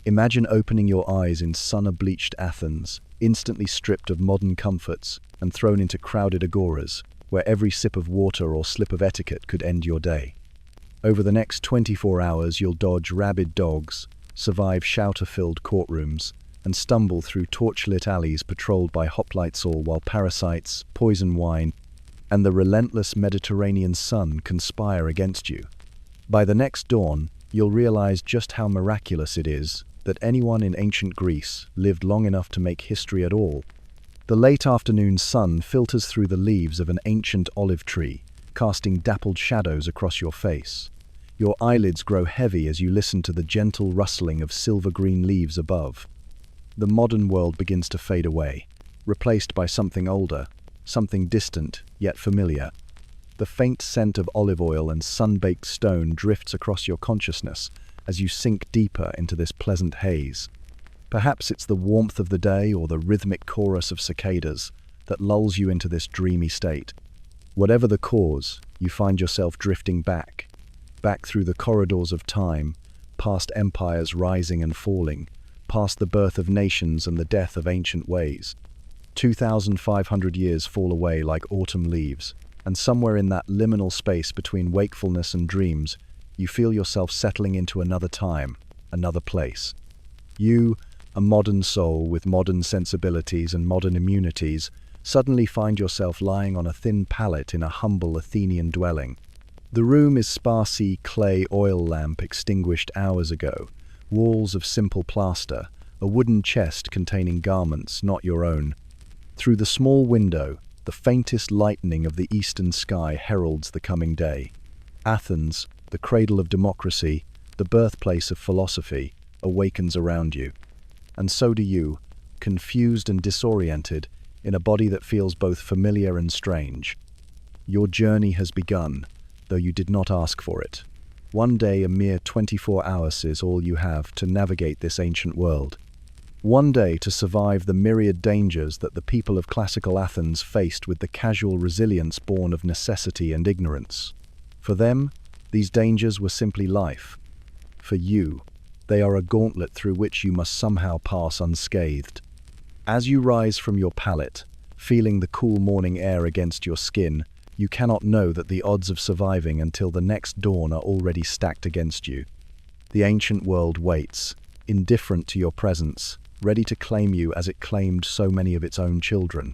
Imagine opening your eyes in sun-bleached Athens, instantly stripped of modern comforts and thrown into crowded agoras, where every sip of water or slip of etiquette could end your day. Over the next 24 hours, you'll dodge rabid dogs, survive shouter-filled courtrooms, and stumble through torchlit alleys patrolled by hoplites, all while parasites, poison wine, and the relentless Mediterranean sun conspire against you. By the next dawn, you'll realize just how miraculous it is that anyone in ancient Greece lived long enough to make history at all. The late afternoon sun filters through the leaves of an ancient olive tree, casting dappled shadows across your face. Your eyelids grow heavy as you listen to the gentle rustling of silver-green leaves above. The modern world begins to fade away, replaced by something older, something distant yet familiar. The faint scent of olive oil and sun-baked stone drifts across your consciousness as you sink deeper into this pleasant haze. Perhaps it's the warmth of the day or the rhythmic chorus of cicadas that lulls you into this dreamy state. Whatever the cause, you find yourself drifting back through the corridors of time, past empires rising and falling, past the birth of nations and the death of ancient ways. 2,500 years fall away like autumn leaves, and somewhere in that liminal space between wakefulness and dreams, you feel yourself settling into another time, another place. You, a modern soul with modern sensibilities and modern immunities, suddenly find yourself lying on a thin pallet in a humble Athenian dwelling. The room is sparsely clay oil lamp extinguished hours ago, walls of simple plaster, a wooden chest containing garments not your own. Through the small window, the faintest lightening of the eastern sky heralds the coming day. Athens, the cradle of democracy, the birthplace of philosophy, awakens around you. And so do you, confused and disoriented, in a body that feels both familiar and strange. Your journey has begun, though you did not ask for it. One day, a mere 24 hours, is all you have to navigate this ancient world. One day to survive the myriad dangers that the people of classical Athens faced with the casual resilience born of necessity and ignorance. For them, these dangers were simply life. For you, they are a gauntlet through which you must somehow pass unscathed. As you rise from your pallet, feeling the cool morning air against your skin, you cannot know that the odds of surviving until the next dawn are already stacked against you. The ancient world waits, indifferent to your presence, ready to claim you as it claimed so many of its own children.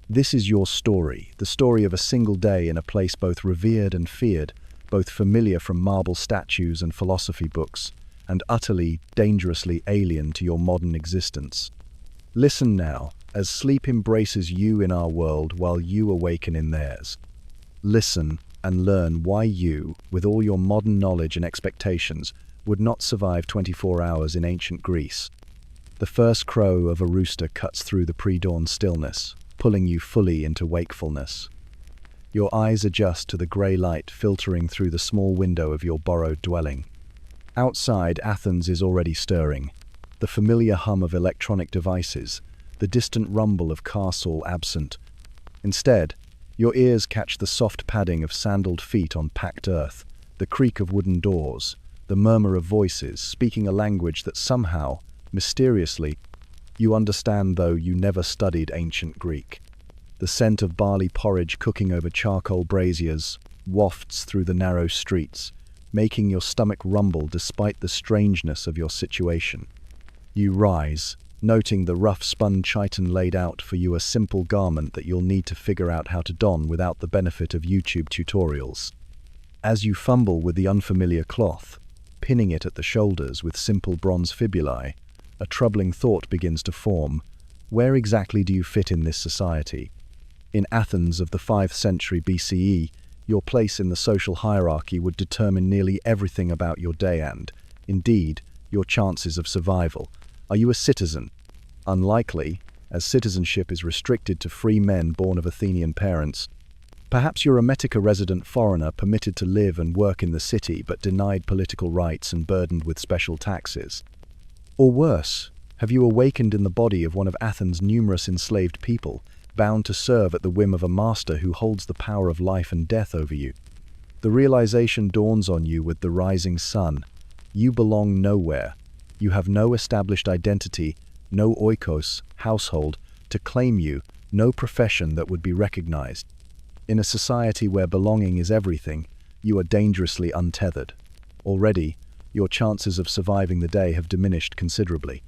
This is your story, the story of a single day in a place both revered and feared, both familiar from marble statues and philosophy books, and utterly, dangerously alien to your modern existence. Listen now, as sleep embraces you in our world while you awaken in theirs. Listen and learn why you, with all your modern knowledge and expectations, would not survive 24 hours in ancient Greece. The first crow of a rooster cuts through the pre-dawn stillness, pulling you fully into wakefulness. Your eyes adjust to the grey light filtering through the small window of your borrowed dwelling. Outside, Athens is already stirring. The familiar hum of electronic devices, the distant rumble of cars all absent. Instead, your ears catch the soft padding of sandaled feet on packed earth, the creak of wooden doors, the murmur of voices speaking a language that somehow, mysteriously, you understand though you never studied ancient Greek. The scent of barley porridge cooking over charcoal braziers wafts through the narrow streets, making your stomach rumble despite the strangeness of your situation. You rise, noting the rough spun chiton laid out for you, a simple garment that you'll need to figure out how to don without the benefit of YouTube tutorials. As you fumble with the unfamiliar cloth, pinning it at the shoulders with simple bronze fibulae, a troubling thought begins to form. Where exactly do you fit in this society? In Athens of the 5th century BCE, your place in the social hierarchy would determine nearly everything about your day and, indeed, your chances of survival. Are you a citizen? Unlikely, as citizenship is restricted to free men born of Athenian parents. Perhaps you're a Metica resident foreigner permitted to live and work in the city but denied political rights and burdened with special taxes. Or worse, have you awakened in the body of one of Athens' numerous enslaved people, bound to serve at the whim of a master who holds the power of life and death over you? The realization dawns on you with the rising sun. You belong nowhere. You have no established identity, no oikos, household, to claim you, no profession that would be recognized. In a society where belonging is everything, you are dangerously untethered. Already, your chances of surviving the day have diminished considerably.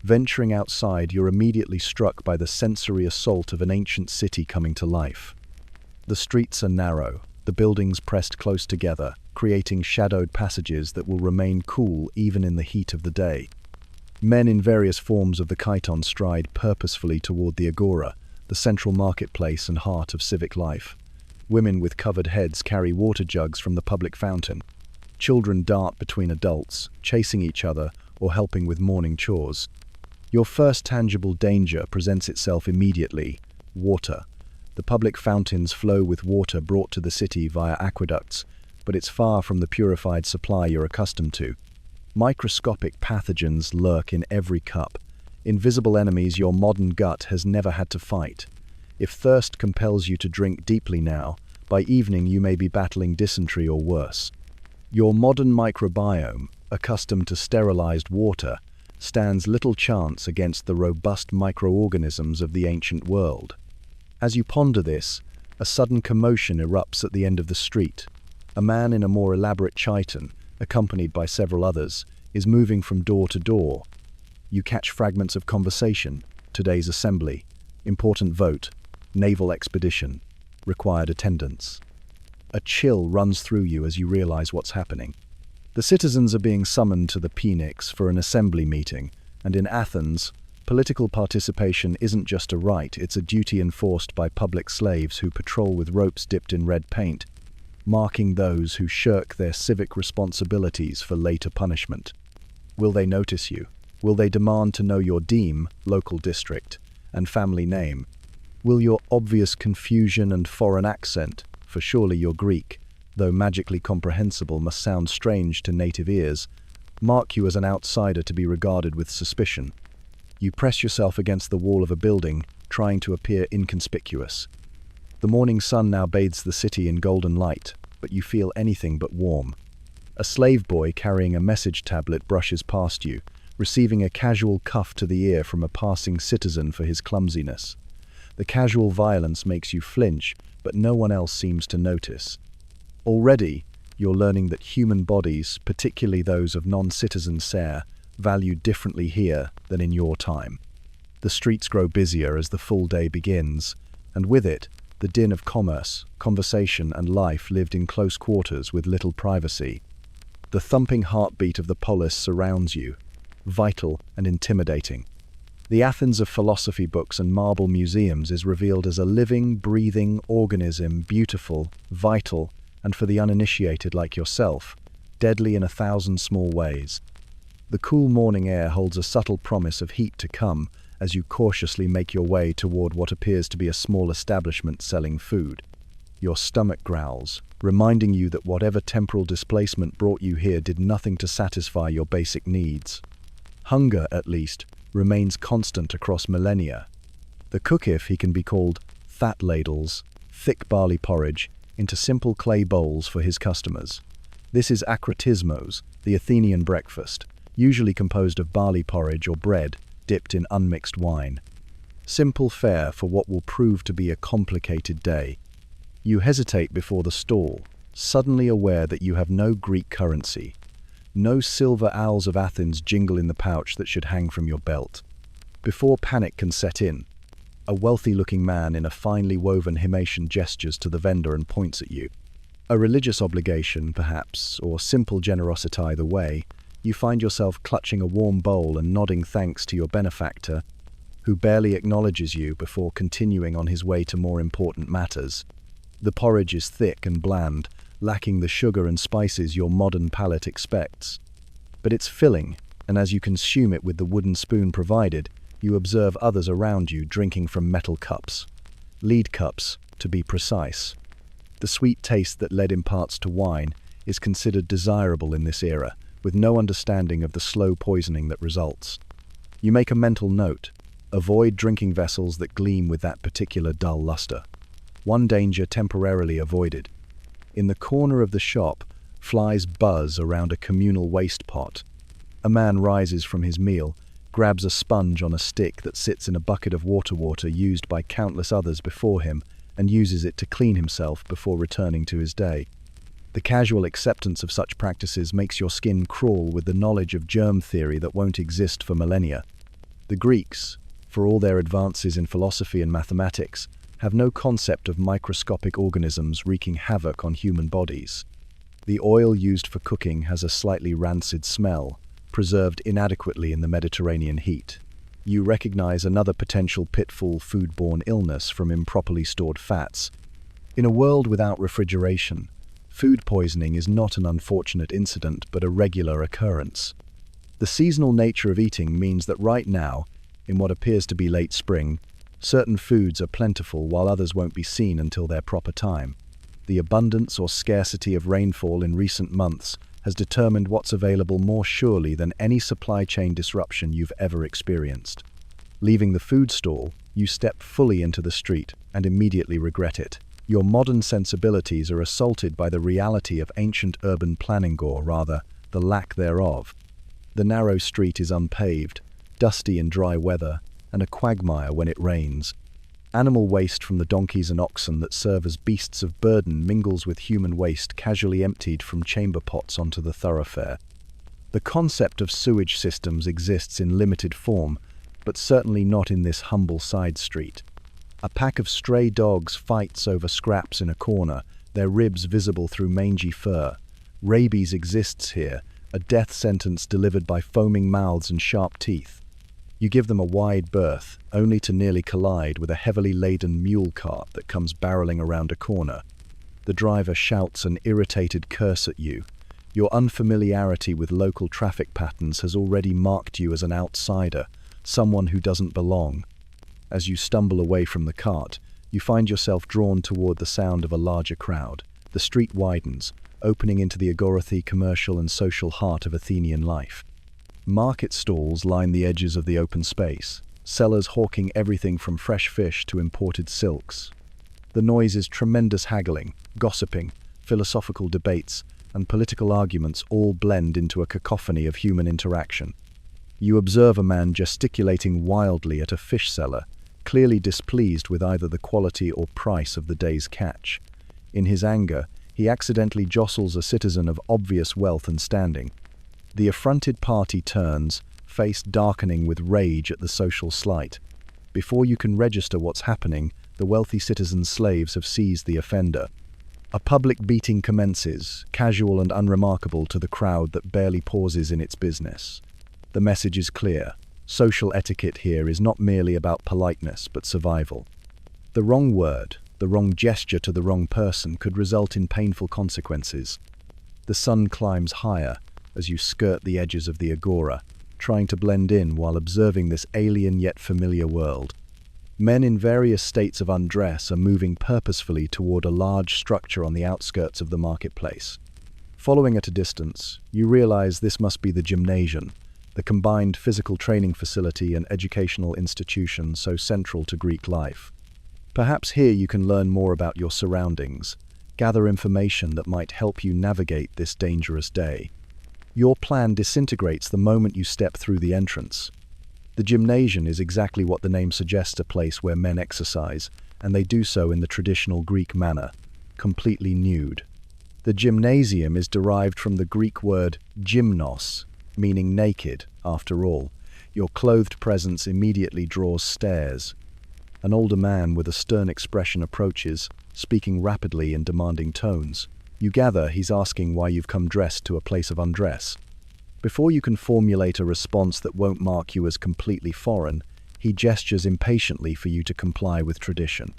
Venturing outside, you're immediately struck by the sensory assault of an ancient city coming to life. The streets are narrow, the buildings pressed close together, creating shadowed passages that will remain cool even in the heat of the day. Men in various forms of the chiton stride purposefully toward the agora, the central marketplace and heart of civic life. Women with covered heads carry water jugs from the public fountain. Children dart between adults, chasing each other or helping with morning chores. Your first tangible danger presents itself immediately: water. The public fountains flow with water brought to the city via aqueducts, but it's far from the purified supply you're accustomed to. Microscopic pathogens lurk in every cup, invisible enemies your modern gut has never had to fight. If thirst compels you to drink deeply now, by evening you may be battling dysentery or worse. Your modern microbiome, accustomed to sterilized water, stands little chance against the robust microorganisms of the ancient world. As you ponder this, a sudden commotion erupts at the end of the street. A man in a more elaborate chiton, accompanied by several others, is moving from door to door. You catch fragments of conversation: today's assembly, important vote, naval expedition, required attendance. A chill runs through you as you realize what's happening. The citizens are being summoned to the Phoenix for an assembly meeting, and in Athens, political participation isn't just a right, it's a duty enforced by public slaves who patrol with ropes dipped in red paint, marking those who shirk their civic responsibilities for later punishment. Will they notice you? Will they demand to know your deme, local district, and family name? Will your obvious confusion and foreign accent, for surely you're Greek, though magically comprehensible, must sound strange to native ears, mark you as an outsider to be regarded with suspicion? You press yourself against the wall of a building, trying to appear inconspicuous. The morning sun now bathes the city in golden light, but you feel anything but warm. A slave boy carrying a message tablet brushes past you, receiving a casual cuff to the ear from a passing citizen for his clumsiness. The casual violence makes you flinch, but no one else seems to notice. Already, you're learning that human bodies, particularly those of non-citizen Ser, valued differently here than in your time. The streets grow busier as the full day begins, and with it, the din of commerce, conversation and life lived in close quarters with little privacy. The thumping heartbeat of the polis surrounds you, vital and intimidating. The Athens of philosophy books and marble museums is revealed as a living, breathing organism, beautiful, vital, and for the uninitiated like yourself, deadly in 1,000 small ways. The cool morning air holds a subtle promise of heat to come as you cautiously make your way toward what appears to be a small establishment selling food. Your stomach growls, reminding you that whatever temporal displacement brought you here did nothing to satisfy your basic needs. Hunger, at least, remains constant across millennia. The cook, if he can be called, fat ladles, thick barley porridge, into simple clay bowls for his customers. This is akratismos, the Athenian breakfast, usually composed of barley porridge or bread dipped in unmixed wine. Simple fare for what will prove to be a complicated day. You hesitate before the stall, suddenly aware that you have no Greek currency. No silver owls of Athens jingle in the pouch that should hang from your belt. Before panic can set in, a wealthy-looking man in a finely woven himation gestures to the vendor and points at you. A religious obligation, perhaps, or simple generosity either way, you find yourself clutching a warm bowl and nodding thanks to your benefactor, who barely acknowledges you before continuing on his way to more important matters. The porridge is thick and bland, lacking the sugar and spices your modern palate expects. But it's filling, and as you consume it with the wooden spoon provided, you observe others around you drinking from metal cups. Lead cups, to be precise. The sweet taste that lead imparts to wine is considered desirable in this era, with no understanding of the slow poisoning that results. You make a mental note: avoid drinking vessels that gleam with that particular dull luster. One danger temporarily avoided. In the corner of the shop, flies buzz around a communal waste pot. A man rises from his meal, grabs a sponge on a stick that sits in a bucket of water used by countless others before him, and uses it to clean himself before returning to his day. The casual acceptance of such practices makes your skin crawl with the knowledge of germ theory that won't exist for millennia. The Greeks, for all their advances in philosophy and mathematics, have no concept of microscopic organisms wreaking havoc on human bodies. The oil used for cooking has a slightly rancid smell, preserved inadequately in the Mediterranean heat. You recognize another potential pitfall: foodborne illness from improperly stored fats. In a world without refrigeration, food poisoning is not an unfortunate incident but a regular occurrence. The seasonal nature of eating means that right now, in what appears to be late spring, certain foods are plentiful while others won't be seen until their proper time. The abundance or scarcity of rainfall in recent months has determined what's available more surely than any supply chain disruption you've ever experienced. Leaving the food stall, you step fully into the street and immediately regret it. Your modern sensibilities are assaulted by the reality of ancient urban planning, or rather, the lack thereof. The narrow street is unpaved, dusty in dry weather, and a quagmire when it rains. Animal waste from the donkeys and oxen that serve as beasts of burden mingles with human waste casually emptied from chamber pots onto the thoroughfare. The concept of sewage systems exists in limited form, but certainly not in this humble side street. A pack of stray dogs fights over scraps in a corner, their ribs visible through mangy fur. Rabies exists here, a death sentence delivered by foaming mouths and sharp teeth. You give them a wide berth, only to nearly collide with a heavily laden mule cart that comes barreling around a corner. The driver shouts an irritated curse at you. Your unfamiliarity with local traffic patterns has already marked you as an outsider, someone who doesn't belong. As you stumble away from the cart, you find yourself drawn toward the sound of a larger crowd. The street widens, opening into the agoraphy, commercial and social heart of Athenian life. Market stalls line the edges of the open space, sellers hawking everything from fresh fish to imported silks. The noise is tremendous haggling, gossiping, philosophical debates, and political arguments all blend into a cacophony of human interaction. You observe a man gesticulating wildly at a fish seller, clearly displeased with either the quality or price of the day's catch. In his anger, he accidentally jostles a citizen of obvious wealth and standing. The affronted party turns, face darkening with rage at the social slight. Before you can register what's happening, the wealthy citizen's slaves have seized the offender. A public beating commences, casual and unremarkable to the crowd that barely pauses in its business. The message is clear. Social etiquette here is not merely about politeness, but survival. The wrong word, the wrong gesture to the wrong person could result in painful consequences. The sun climbs higher as you skirt the edges of the agora, trying to blend in while observing this alien yet familiar world. Men in various states of undress are moving purposefully toward a large structure on the outskirts of the marketplace. Following at a distance, you realize this must be the gymnasium, the combined physical training facility and educational institution so central to Greek life. Perhaps here you can learn more about your surroundings, gather information that might help you navigate this dangerous day. Your plan disintegrates the moment you step through the entrance. The gymnasium is exactly what the name suggests, a place where men exercise, and they do so in the traditional Greek manner, completely nude. The gymnasium is derived from the Greek word gymnos, meaning naked, after all. Your clothed presence immediately draws stares. An older man with a stern expression approaches, speaking rapidly in demanding tones. You gather he's asking why you've come dressed to a place of undress. Before you can formulate a response that won't mark you as completely foreign, he gestures impatiently for you to comply with tradition.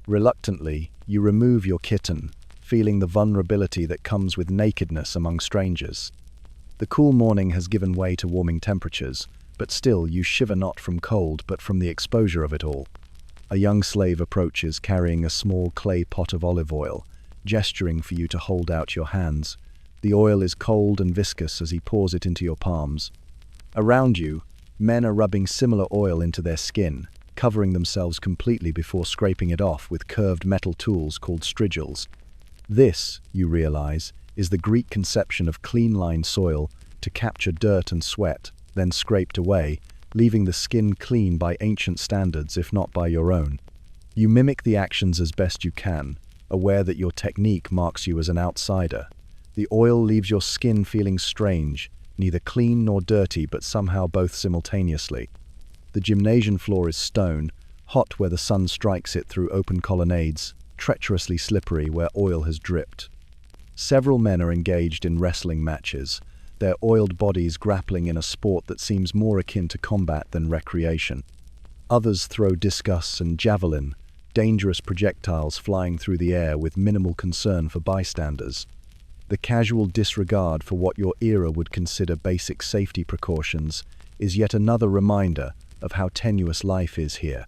Reluctantly, you remove your kitten, feeling the vulnerability that comes with nakedness among strangers. The cool morning has given way to warming temperatures, but still you shiver not from cold but from the exposure of it all. A young slave approaches carrying a small clay pot of olive oil, gesturing for you to hold out your hands. The oil is cold and viscous as he pours it into your palms. Around you, men are rubbing similar oil into their skin, covering themselves completely before scraping it off with curved metal tools called strigils. This, you realize, is the Greek conception of clean-lined soil to capture dirt and sweat, then scraped away, leaving the skin clean by ancient standards if not by your own. You mimic the actions as best you can, aware that your technique marks you as an outsider. The oil leaves your skin feeling strange, neither clean nor dirty but somehow both simultaneously. The gymnasium floor is stone, hot where the sun strikes it through open colonnades, treacherously slippery where oil has dripped. Several men are engaged in wrestling matches, their oiled bodies grappling in a sport that seems more akin to combat than recreation. Others throw discus and javelin, dangerous projectiles flying through the air with minimal concern for bystanders. The casual disregard for what your era would consider basic safety precautions is yet another reminder of how tenuous life is here.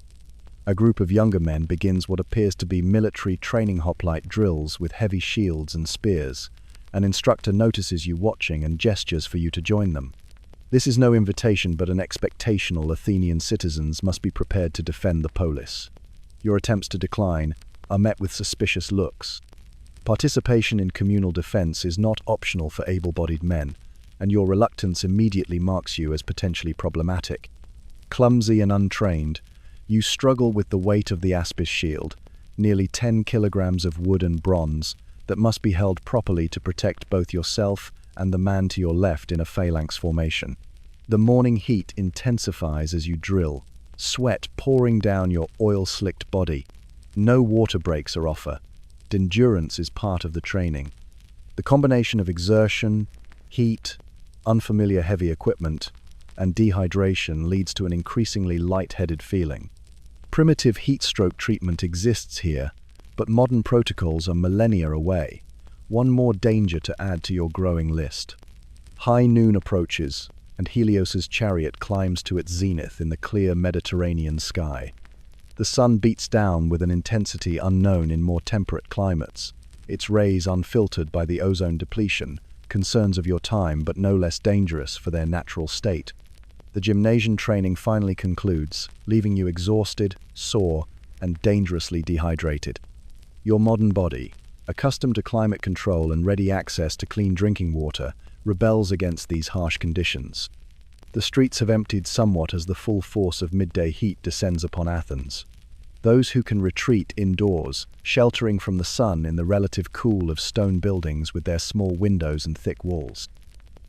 A group of younger men begins what appears to be military training hoplite drills with heavy shields and spears. An instructor notices you watching and gestures for you to join them. This is no invitation but an expectation all Athenian citizens must be prepared to defend the polis. Your attempts to decline are met with suspicious looks. Participation in communal defense is not optional for able-bodied men, and your reluctance immediately marks you as potentially problematic. Clumsy and untrained, you struggle with the weight of the aspis shield, nearly 10 kilograms of wood and bronze, that must be held properly to protect both yourself and the man to your left in a phalanx formation. The morning heat intensifies as you drill, sweat pouring down your oil-slicked body. No water breaks are offered. Endurance is part of the training. The combination of exertion, heat, unfamiliar heavy equipment, and dehydration leads to an increasingly lightheaded feeling. Primitive heat stroke treatment exists here, but modern protocols are millennia away. One more danger to add to your growing list. High noon approaches, and Helios's chariot climbs to its zenith in the clear Mediterranean sky. The sun beats down with an intensity unknown in more temperate climates, its rays unfiltered by the ozone depletion, concerns of your time but no less dangerous for their natural state. The gymnasium training finally concludes, leaving you exhausted, sore, and dangerously dehydrated. Your modern body, accustomed to climate control and ready access to clean drinking water, rebels against these harsh conditions. The streets have emptied somewhat as the full force of midday heat descends upon Athens. Those who can retreat indoors, sheltering from the sun in the relative cool of stone buildings with their small windows and thick walls.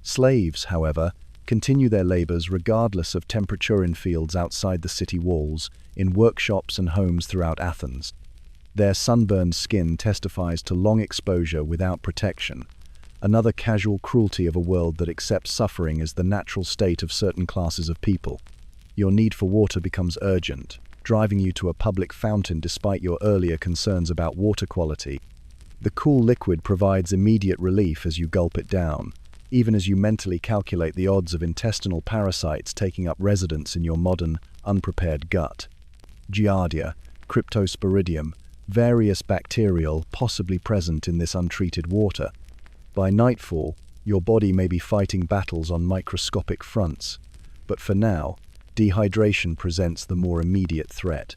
Slaves, however, continue their labors regardless of temperature in fields outside the city walls, in workshops and homes throughout Athens. Their sunburned skin testifies to long exposure without protection, another casual cruelty of a world that accepts suffering as the natural state of certain classes of people. Your need for water becomes urgent, driving you to a public fountain despite your earlier concerns about water quality. The cool liquid provides immediate relief as you gulp it down, even as you mentally calculate the odds of intestinal parasites taking up residence in your modern, unprepared gut. Giardia, Cryptosporidium, various bacterial possibly present in this untreated water. By nightfall, your body may be fighting battles on microscopic fronts, but for now, dehydration presents the more immediate threat.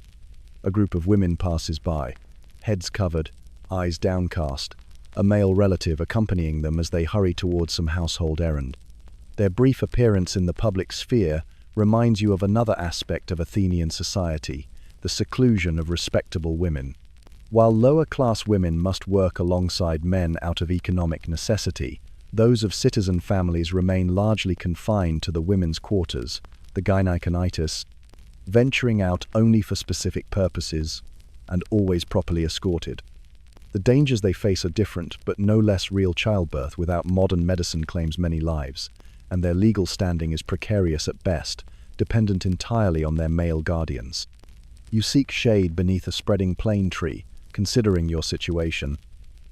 A group of women passes by, heads covered, eyes downcast, a male relative accompanying them as they hurry towards some household errand. Their brief appearance in the public sphere reminds you of another aspect of Athenian society, the seclusion of respectable women. While lower-class women must work alongside men out of economic necessity, those of citizen families remain largely confined to the women's quarters, the gyneconitis, venturing out only for specific purposes, and always properly escorted. The dangers they face are different, but no less real. Childbirth without modern medicine claims many lives, and their legal standing is precarious at best, dependent entirely on their male guardians. You seek shade beneath a spreading plane tree, considering your situation.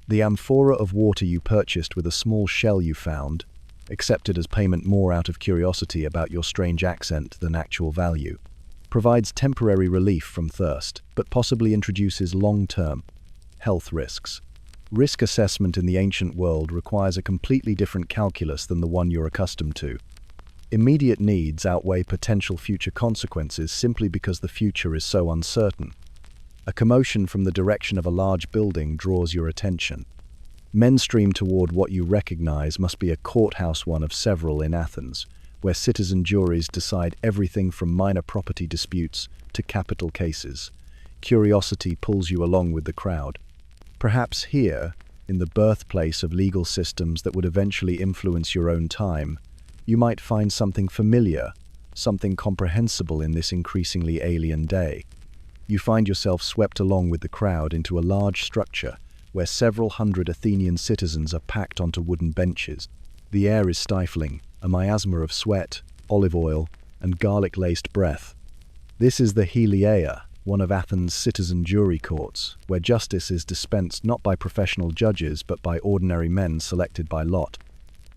The amphora of water you purchased with a small shell you found, accepted as payment more out of curiosity about your strange accent than actual value, provides temporary relief from thirst, but possibly introduces long-term health risks. Risk assessment in the ancient world requires a completely different calculus than the one you're accustomed to. Immediate needs outweigh potential future consequences simply because the future is so uncertain. A commotion from the direction of a large building draws your attention. Men stream toward what you recognize must be a courthouse, one of several in Athens, where citizen juries decide everything from minor property disputes to capital cases. Curiosity pulls you along with the crowd. Perhaps here, in the birthplace of legal systems that would eventually influence your own time, you might find something familiar, something comprehensible in this increasingly alien day. You find yourself swept along with the crowd into a large structure where several hundred Athenian citizens are packed onto wooden benches. The air is stifling, a miasma of sweat, olive oil, and garlic-laced breath. This is the Heliaea, one of Athens' citizen jury courts, where justice is dispensed not by professional judges but by ordinary men selected by lot.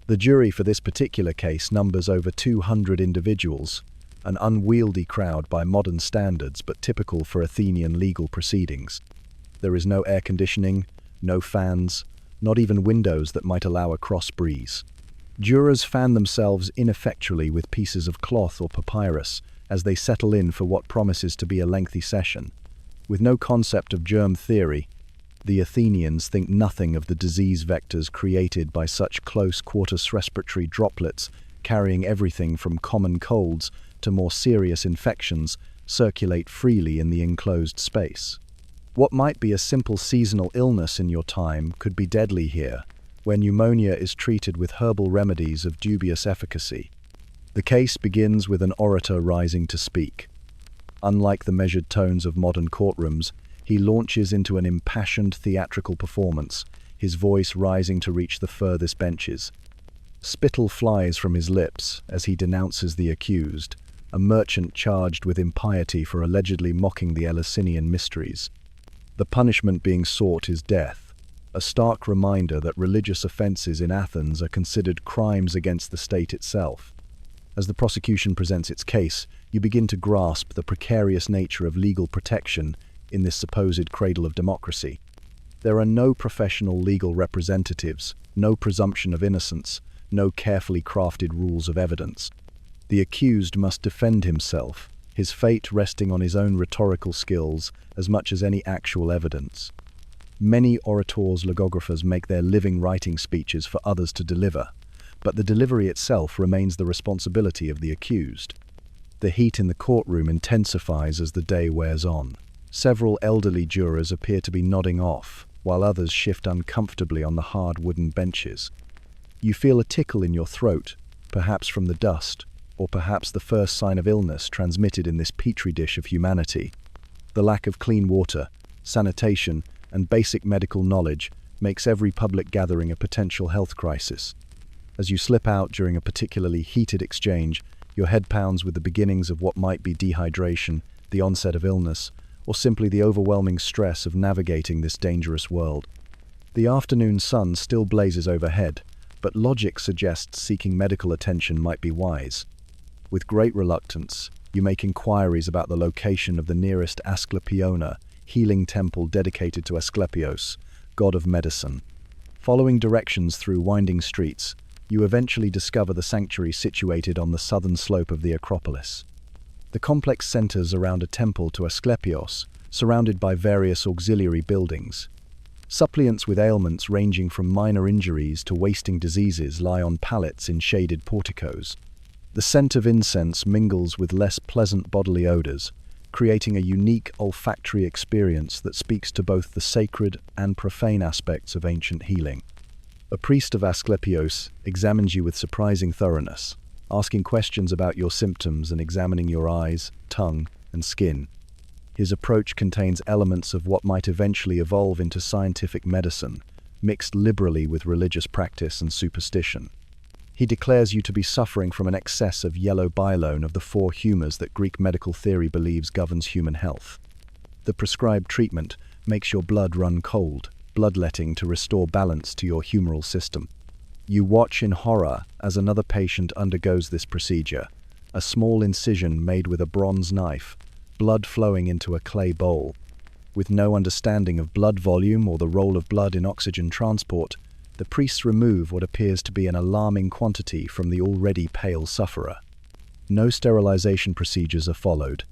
The jury for this particular case numbers over 200 individuals, an unwieldy crowd by modern standards but typical for Athenian legal proceedings. There is no air conditioning, no fans, not even windows that might allow a cross breeze. Jurors fan themselves ineffectually with pieces of cloth or papyrus as they settle in for what promises to be a lengthy session. With no concept of germ theory, the Athenians think nothing of the disease vectors created by such close-quarter respiratory droplets carrying everything from common colds to more serious infections circulate freely in the enclosed space. What might be a simple seasonal illness in your time could be deadly here, where pneumonia is treated with herbal remedies of dubious efficacy. The case begins with an orator rising to speak. Unlike the measured tones of modern courtrooms, he launches into an impassioned theatrical performance, his voice rising to reach the furthest benches. Spittle flies from his lips as he denounces the accused, a merchant charged with impiety for allegedly mocking the Eleusinian mysteries. The punishment being sought is death, a stark reminder that religious offenses in Athens are considered crimes against the state itself. As the prosecution presents its case, you begin to grasp the precarious nature of legal protection in this supposed cradle of democracy. There are no professional legal representatives, no presumption of innocence, no carefully crafted rules of evidence. The accused must defend himself, his fate resting on his own rhetorical skills as much as any actual evidence. Many orators logographers make their living writing speeches for others to deliver, but the delivery itself remains the responsibility of the accused. The heat in the courtroom intensifies as the day wears on. Several elderly jurors appear to be nodding off, while others shift uncomfortably on the hard wooden benches. You feel a tickle in your throat, perhaps from the dust, or perhaps the first sign of illness transmitted in this petri dish of humanity. The lack of clean water, sanitation, and basic medical knowledge makes every public gathering a potential health crisis. As you slip out during a particularly heated exchange, your head pounds with the beginnings of what might be dehydration, the onset of illness, or simply the overwhelming stress of navigating this dangerous world. The afternoon sun still blazes overhead, but logic suggests seeking medical attention might be wise. With great reluctance, you make inquiries about the location of the nearest Asclepiona, healing temple dedicated to Asclepios, god of medicine. Following directions through winding streets, you eventually discover the sanctuary situated on the southern slope of the Acropolis. The complex centers around a temple to Asclepios, surrounded by various auxiliary buildings. Suppliants with ailments ranging from minor injuries to wasting diseases lie on pallets in shaded porticos. The scent of incense mingles with less pleasant bodily odors, creating a unique olfactory experience that speaks to both the sacred and profane aspects of ancient healing. A priest of Asclepios examines you with surprising thoroughness, asking questions about your symptoms and examining your eyes, tongue, and skin. His approach contains elements of what might eventually evolve into scientific medicine, mixed liberally with religious practice and superstition. He declares you to be suffering from an excess of yellow bilone of the four humours that Greek medical theory believes governs human health. The prescribed treatment makes your blood run cold, bloodletting to restore balance to your humoral system. You watch in horror as another patient undergoes this procedure, a small incision made with a bronze knife, blood flowing into a clay bowl. With no understanding of blood volume or the role of blood in oxygen transport, the priests remove what appears to be an alarming quantity from the already pale sufferer. No sterilization procedures are followed.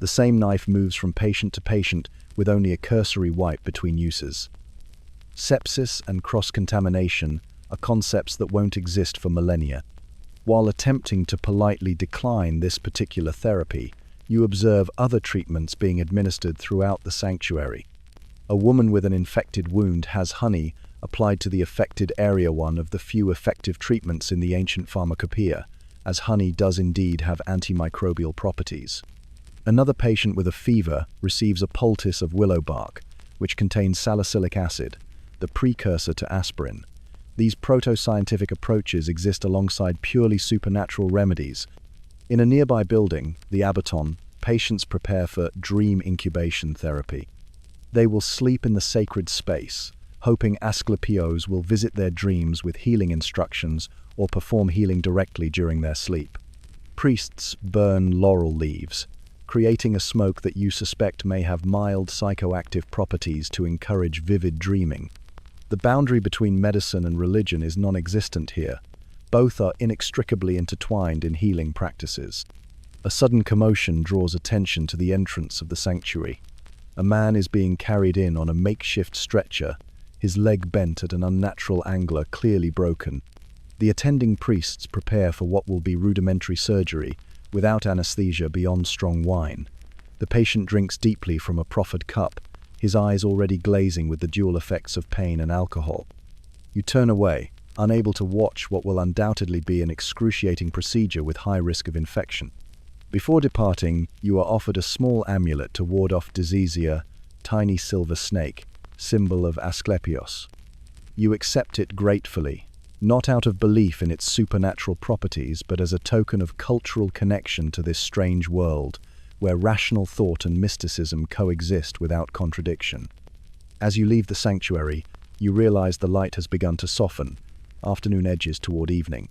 The same knife moves from patient to patient with only a cursory wipe between uses. Sepsis and cross-contamination are concepts that won't exist for millennia. While attempting to politely decline this particular therapy, you observe other treatments being administered throughout the sanctuary. A woman with an infected wound has honey applied to the affected area, one of the few effective treatments in the ancient pharmacopoeia, as honey does indeed have antimicrobial properties. Another patient with a fever receives a poultice of willow bark, which contains salicylic acid, the precursor to aspirin. These proto-scientific approaches exist alongside purely supernatural remedies. In a nearby building, the Abaton, patients prepare for dream incubation therapy. They will sleep in the sacred space, hoping Asclepios will visit their dreams with healing instructions or perform healing directly during their sleep. Priests burn laurel leaves, creating a smoke that you suspect may have mild psychoactive properties to encourage vivid dreaming. The boundary between medicine and religion is non-existent here. Both are inextricably intertwined in healing practices. A sudden commotion draws attention to the entrance of the sanctuary. A man is being carried in on a makeshift stretcher, his leg bent at an unnatural angle, clearly broken. The attending priests prepare for what will be rudimentary surgery, without anesthesia beyond strong wine. The patient drinks deeply from a proffered cup, his eyes already glazing with the dual effects of pain and alcohol. You turn away, unable to watch what will undoubtedly be an excruciating procedure with high risk of infection. Before departing, you are offered a small amulet to ward off diseasia, tiny silver snake, symbol of Asclepios. You accept it gratefully, not out of belief in its supernatural properties, but as a token of cultural connection to this strange world, where rational thought and mysticism coexist without contradiction. As you leave the sanctuary, you realize the light has begun to soften, afternoon edges toward evening.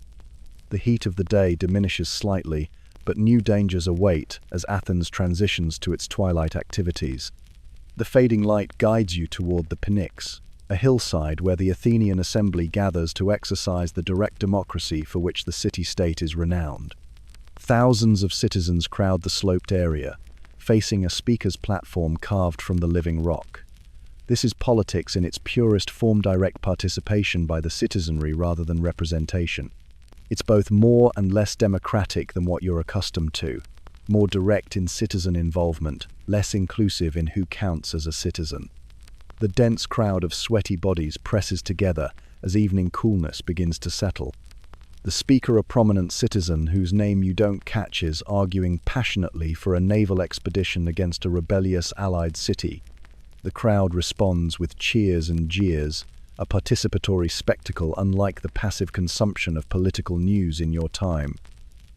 The heat of the day diminishes slightly, but new dangers await as Athens transitions to its twilight activities. The fading light guides you toward the Pnyx, a hillside where the Athenian assembly gathers to exercise the direct democracy for which the city-state is renowned. Thousands of citizens crowd the sloped area, facing a speaker's platform carved from the living rock. This is politics in its purest form, direct participation by the citizenry rather than representation. It's both more and less democratic than what you're accustomed to, more direct in citizen involvement, less inclusive in who counts as a citizen. The dense crowd of sweaty bodies presses together as evening coolness begins to settle. The speaker, a prominent citizen whose name you don't catch, is arguing passionately for a naval expedition against a rebellious allied city. The crowd responds with cheers and jeers, a participatory spectacle unlike the passive consumption of political news in your time.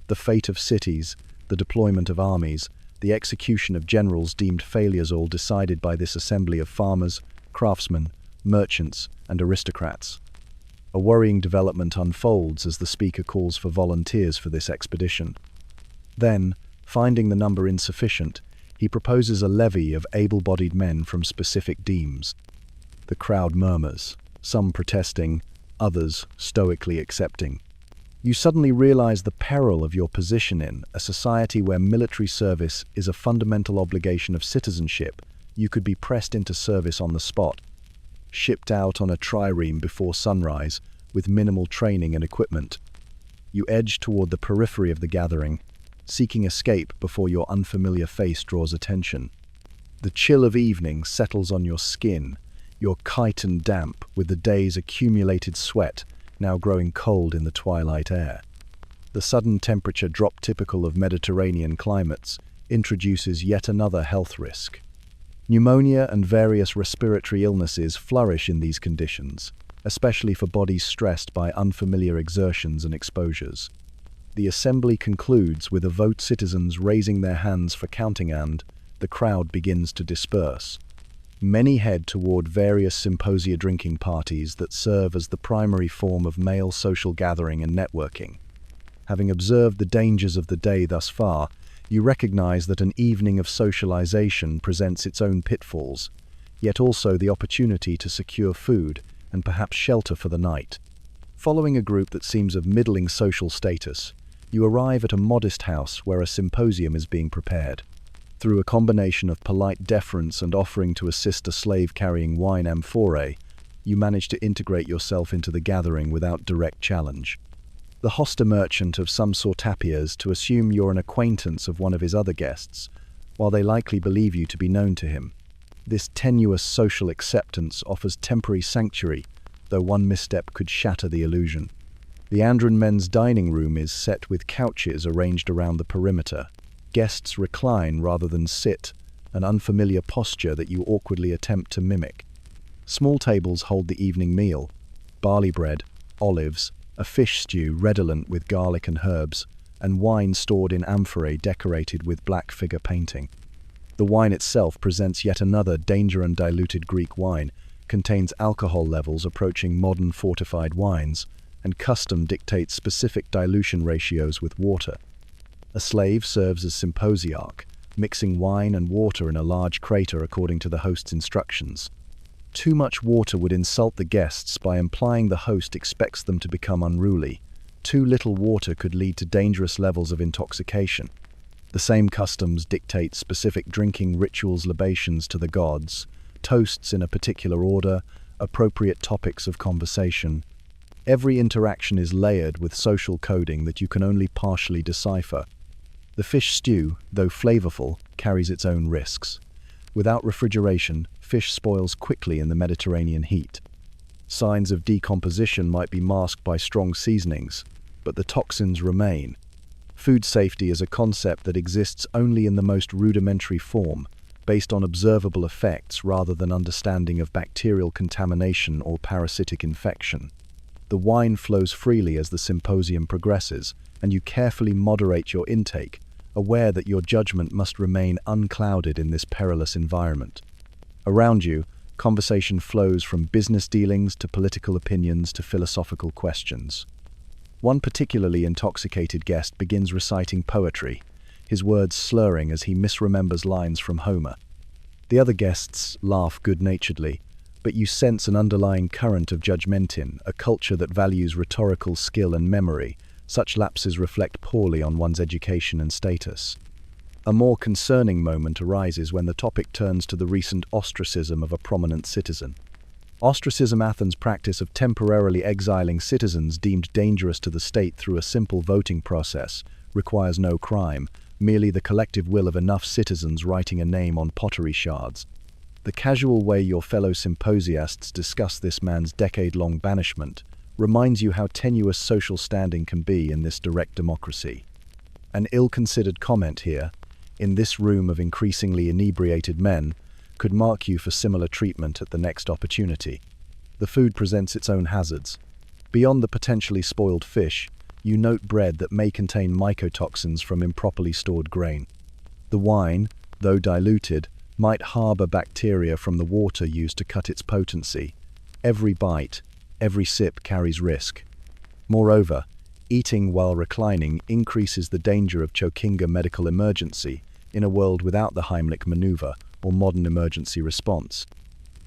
The fate of cities, the deployment of armies, the execution of generals deemed failures, all decided by this assembly of farmers, craftsmen, merchants, and aristocrats. A worrying development unfolds as the speaker calls for volunteers for this expedition. Then, finding the number insufficient, he proposes a levy of able-bodied men from specific demes. The crowd murmurs, some protesting, others stoically accepting. You suddenly realize the peril of your position in a society where military service is a fundamental obligation of citizenship. You could be pressed into service on the spot, shipped out on a trireme before sunrise with minimal training and equipment. You edge toward the periphery of the gathering, seeking escape before your unfamiliar face draws attention. The chill of evening settles on your skin, your chitin damp with the day's accumulated sweat now growing cold in the twilight air. The sudden temperature drop typical of Mediterranean climates introduces yet another health risk. Pneumonia and various respiratory illnesses flourish in these conditions, especially for bodies stressed by unfamiliar exertions and exposures. The assembly concludes with a vote, citizens raising their hands for counting, and the crowd begins to disperse. Many head toward various symposia drinking parties that serve as the primary form of male social gathering and networking. Having observed the dangers of the day thus far, you recognize that an evening of socialization presents its own pitfalls, yet also the opportunity to secure food and perhaps shelter for the night. Following a group that seems of middling social status, you arrive at a modest house where a symposium is being prepared. Through a combination of polite deference and offering to assist a slave carrying wine amphorae, you manage to integrate yourself into the gathering without direct challenge. The host merchant of some sort appears to assume you're an acquaintance of one of his other guests, while they likely believe you to be known to him. This tenuous social acceptance offers temporary sanctuary, though one misstep could shatter the illusion. The Andron men's dining room is set with couches arranged around the perimeter. Guests recline rather than sit, an unfamiliar posture that you awkwardly attempt to mimic. Small tables hold the evening meal: barley bread, olives, a fish stew redolent with garlic and herbs, and wine stored in amphorae decorated with black figure painting. The wine itself presents yet another danger undiluted Greek wine, contains alcohol levels approaching modern fortified wines, and custom dictates specific dilution ratios with water. A slave serves as symposiarch, mixing wine and water in a large crater according to the host's instructions. Too much water would insult the guests by implying the host expects them to become unruly. Too little water could lead to dangerous levels of intoxication. The same customs dictate specific drinking rituals, libations to the gods, toasts in a particular order, appropriate topics of conversation. Every interaction is layered with social coding that you can only partially decipher. The fish stew, though flavorful, carries its own risks. Without refrigeration, fish spoils quickly in the Mediterranean heat. Signs of decomposition might be masked by strong seasonings, but the toxins remain. Food safety is a concept that exists only in the most rudimentary form, based on observable effects rather than understanding of bacterial contamination or parasitic infection. The wine flows freely as the symposium progresses, and you carefully moderate your intake, aware that your judgment must remain unclouded in this perilous environment. Around you, conversation flows from business dealings to political opinions to philosophical questions. One particularly intoxicated guest begins reciting poetry, his words slurring as he misremembers lines from Homer. The other guests laugh good-naturedly, but you sense an underlying current of judgment in a culture that values rhetorical skill and memory. Such lapses reflect poorly on one's education and status. A more concerning moment arises when the topic turns to the recent ostracism of a prominent citizen. Ostracism, Athens' practice of temporarily exiling citizens deemed dangerous to the state through a simple voting process, requires no crime, merely the collective will of enough citizens writing a name on pottery shards. The casual way your fellow symposiasts discuss this man's decade-long banishment reminds you how tenuous social standing can be in this direct democracy. An ill-considered comment here, in this room of increasingly inebriated men, could mark you for similar treatment at the next opportunity. The food presents its own hazards. Beyond the potentially spoiled fish, you note bread that may contain mycotoxins from improperly stored grain. The wine, though diluted, might harbor bacteria from the water used to cut its potency. Every bite, every sip carries risk. Moreover, eating while reclining increases the danger of choking, a medical emergency, in a world without the Heimlich maneuver or modern emergency response.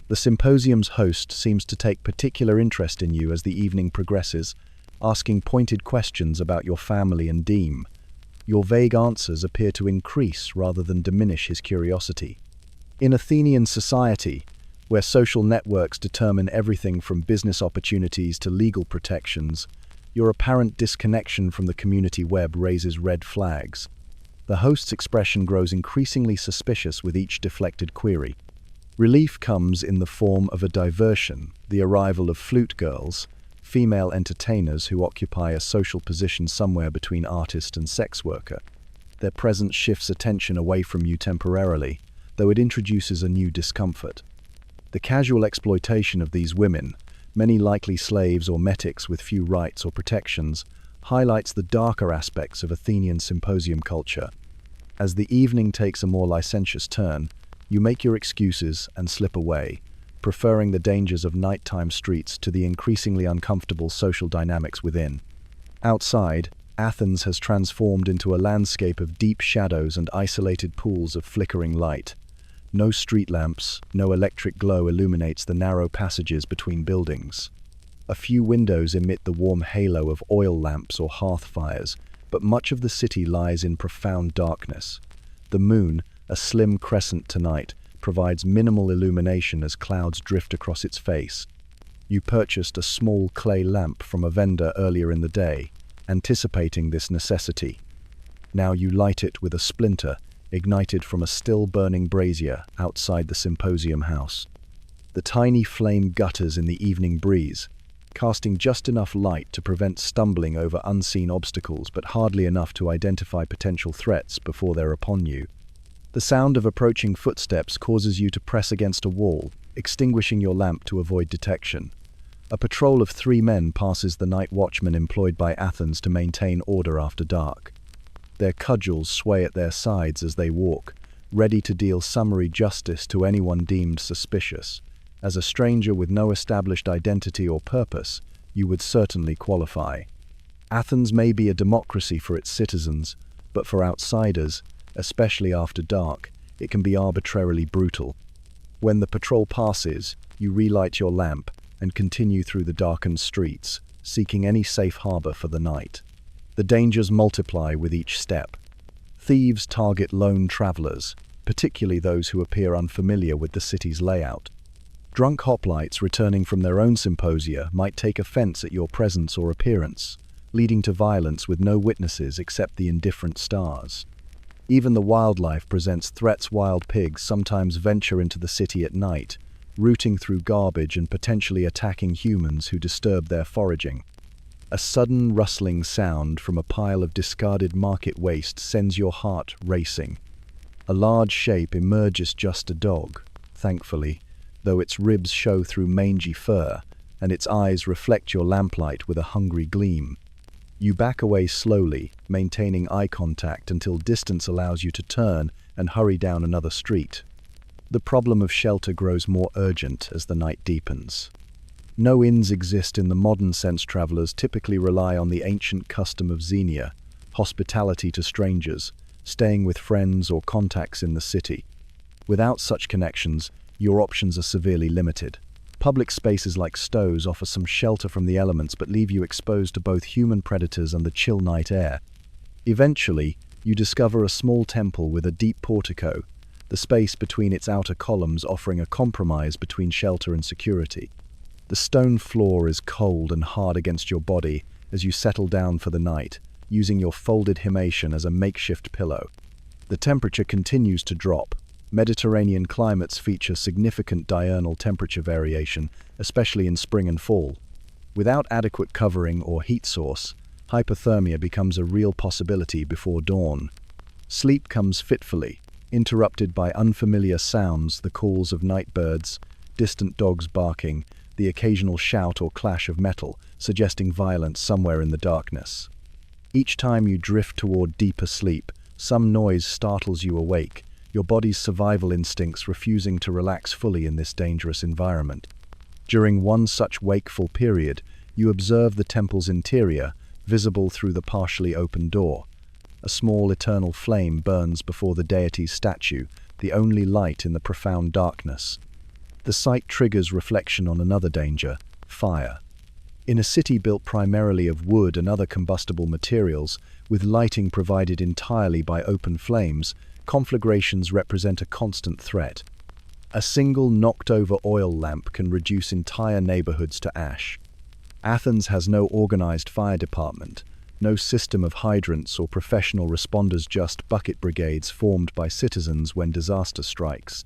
The symposium's host seems to take particular interest in you as the evening progresses, asking pointed questions about your family and deme. Your vague answers appear to increase rather than diminish his curiosity. In Athenian society, where social networks determine everything from business opportunities to legal protections, your apparent disconnection from the community web raises red flags. The host's expression grows increasingly suspicious with each deflected query. Relief comes in the form of a diversion, the arrival of flute girls, female entertainers who occupy a social position somewhere between artist and sex worker. Their presence shifts attention away from you temporarily, though it introduces a new discomfort. The casual exploitation of these women, many likely slaves or metics with few rights or protections, highlights the darker aspects of Athenian symposium culture. As the evening takes a more licentious turn, you make your excuses and slip away, preferring the dangers of nighttime streets to the increasingly uncomfortable social dynamics within. Outside, Athens has transformed into a landscape of deep shadows and isolated pools of flickering light. No street lamps, no electric glow illuminates the narrow passages between buildings. A few windows emit the warm halo of oil lamps or hearth fires, but much of the city lies in profound darkness. The moon, a slim crescent tonight, provides minimal illumination as clouds drift across its face. You purchased a small clay lamp from a vendor earlier in the day, anticipating this necessity. Now you light it with a splinter ignited from a still-burning brazier outside the symposium house. The tiny flame gutters in the evening breeze, casting just enough light to prevent stumbling over unseen obstacles but hardly enough to identify potential threats before they're upon you. The sound of approaching footsteps causes you to press against a wall, extinguishing your lamp to avoid detection. A patrol of 3 men passes the night watchman employed by Athens to maintain order after dark. Their cudgels sway at their sides as they walk, ready to deal summary justice to anyone deemed suspicious. As a stranger with no established identity or purpose, you would certainly qualify. Athens may be a democracy for its citizens, but for outsiders, especially after dark, it can be arbitrarily brutal. When the patrol passes, you relight your lamp and continue through the darkened streets, seeking any safe harbor for the night. The dangers multiply with each step. Thieves target lone travelers, particularly those who appear unfamiliar with the city's layout. Drunk hoplites returning from their own symposia might take offense at your presence or appearance, leading to violence with no witnesses except the indifferent stars. Even the wildlife presents threats. Wild pigs sometimes venture into the city at night, rooting through garbage and potentially attacking humans who disturb their foraging. A sudden rustling sound from a pile of discarded market waste sends your heart racing. A large shape emerges, just a dog, thankfully, though its ribs show through mangy fur, and its eyes reflect your lamplight with a hungry gleam. You back away slowly, maintaining eye contact until distance allows you to turn and hurry down another street. The problem of shelter grows more urgent as the night deepens. No inns exist in the modern sense. Travelers typically rely on the ancient custom of xenia, hospitality to strangers, staying with friends or contacts in the city. Without such connections, your options are severely limited. Public spaces like stoves offer some shelter from the elements but leave you exposed to both human predators and the chill night air. Eventually, you discover a small temple with a deep portico, the space between its outer columns offering a compromise between shelter and security. The stone floor is cold and hard against your body as you settle down for the night, using your folded himation as a makeshift pillow. The temperature continues to drop. Mediterranean climates feature significant diurnal temperature variation, especially in spring and fall. Without adequate covering or heat source, hypothermia becomes a real possibility before dawn. Sleep comes fitfully, interrupted by unfamiliar sounds, the calls of night birds, distant dogs barking, the occasional shout or clash of metal, suggesting violence somewhere in the darkness. Each time you drift toward deeper sleep, some noise startles you awake, your body's survival instincts refusing to relax fully in this dangerous environment. During one such wakeful period, you observe the temple's interior, visible through the partially open door. A small eternal flame burns before the deity's statue, the only light in the profound darkness. The sight triggers reflection on another danger, fire. In a city built primarily of wood and other combustible materials, with lighting provided entirely by open flames, conflagrations represent a constant threat. A single knocked-over oil lamp can reduce entire neighborhoods to ash. Athens has no organized fire department, no system of hydrants or professional responders, just bucket brigades formed by citizens when disaster strikes.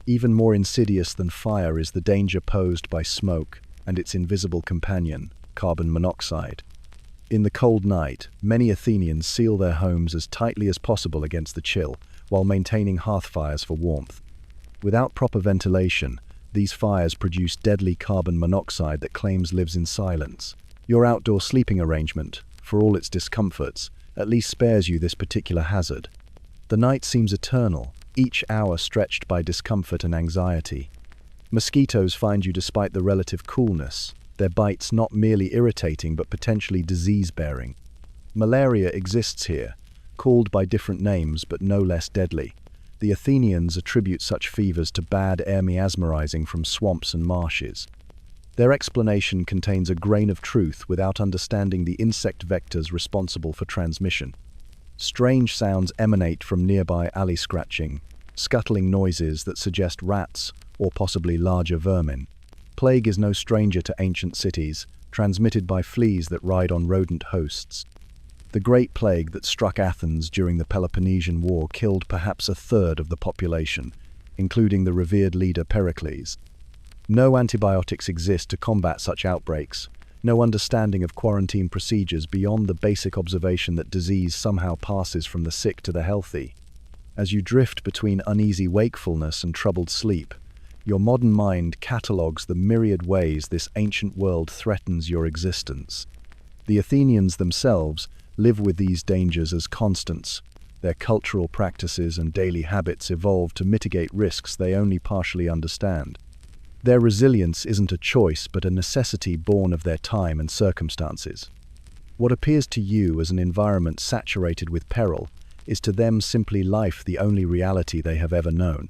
Even more insidious than fire is the danger posed by smoke and its invisible companion, carbon monoxide. In the cold night, many Athenians seal their homes as tightly as possible against the chill, while maintaining hearth fires for warmth. Without proper ventilation, these fires produce deadly carbon monoxide that claims lives in silence. Your outdoor sleeping arrangement, for all its discomforts, at least spares you this particular hazard. The night seems eternal, each hour stretched by discomfort and anxiety. Mosquitoes find you despite the relative coolness, their bites not merely irritating but potentially disease-bearing. Malaria exists here, called by different names but no less deadly. The Athenians attribute such fevers to bad air mesmerizing from swamps and marshes. Their explanation contains a grain of truth without understanding the insect vectors responsible for transmission. Strange sounds emanate from nearby alley scratching, scuttling noises that suggest rats or possibly larger vermin. Plague is no stranger to ancient cities, transmitted by fleas that ride on rodent hosts. The Great Plague that struck Athens during the Peloponnesian War killed perhaps a third of the population, including the revered leader Pericles. No antibiotics exist to combat such outbreaks, no understanding of quarantine procedures beyond the basic observation that disease somehow passes from the sick to the healthy. As you drift between uneasy wakefulness and troubled sleep, your modern mind catalogues the myriad ways this ancient world threatens your existence. The Athenians themselves live with these dangers as constants. Their cultural practices and daily habits evolve to mitigate risks they only partially understand. Their resilience isn't a choice but a necessity born of their time and circumstances. What appears to you as an environment saturated with peril is to them simply life, the only reality they have ever known.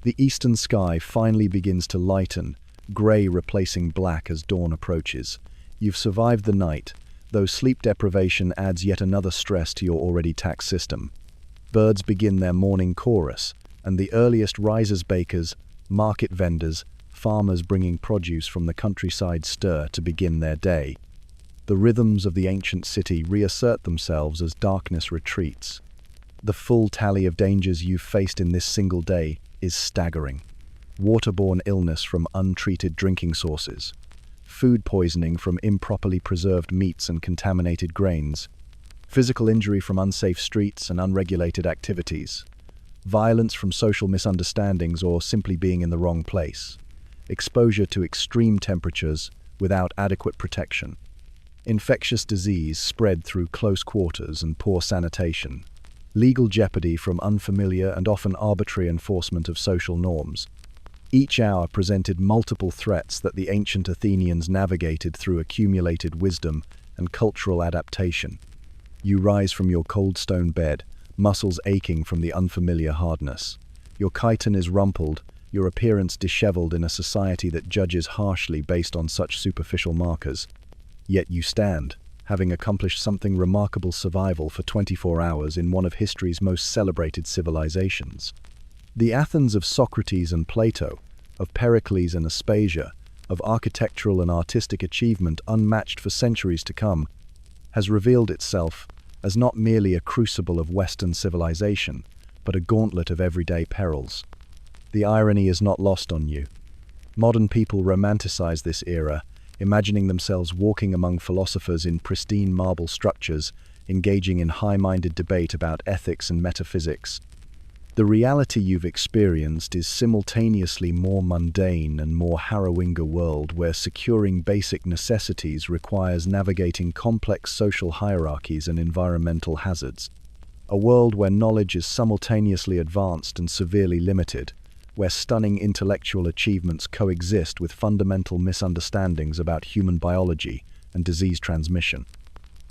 The eastern sky finally begins to lighten, grey replacing black as dawn approaches. You've survived the night, though sleep deprivation adds yet another stress to your already taxed system. Birds begin their morning chorus, and the earliest risers, bakers, market vendors, farmers bringing produce from the countryside stir to begin their day. The rhythms of the ancient city reassert themselves as darkness retreats. The full tally of dangers you've faced in this single day is staggering. Waterborne illness from untreated drinking sources, food poisoning from improperly preserved meats and contaminated grains, physical injury from unsafe streets and unregulated activities, violence from social misunderstandings or simply being in the wrong place, exposure to extreme temperatures without adequate protection, infectious disease spread through close quarters and poor sanitation, legal jeopardy from unfamiliar and often arbitrary enforcement of social norms. Each hour presented multiple threats that the ancient Athenians navigated through accumulated wisdom and cultural adaptation. You rise from your cold stone bed, muscles aching from the unfamiliar hardness. Your chiton is rumpled, your appearance disheveled in a society that judges harshly based on such superficial markers. Yet you stand, having accomplished something remarkable: survival for 24 hours in one of history's most celebrated civilizations. The Athens of Socrates and Plato, of Pericles and Aspasia, of architectural and artistic achievement unmatched for centuries to come, has revealed itself as not merely a crucible of Western civilization, but a gauntlet of everyday perils. The irony is not lost on you. Modern people romanticize this era, imagining themselves walking among philosophers in pristine marble structures, engaging in high-minded debate about ethics and metaphysics. The reality you've experienced is simultaneously more mundane and more harrowing, a world where securing basic necessities requires navigating complex social hierarchies and environmental hazards. A world where knowledge is simultaneously advanced and severely limited, where stunning intellectual achievements coexist with fundamental misunderstandings about human biology and disease transmission.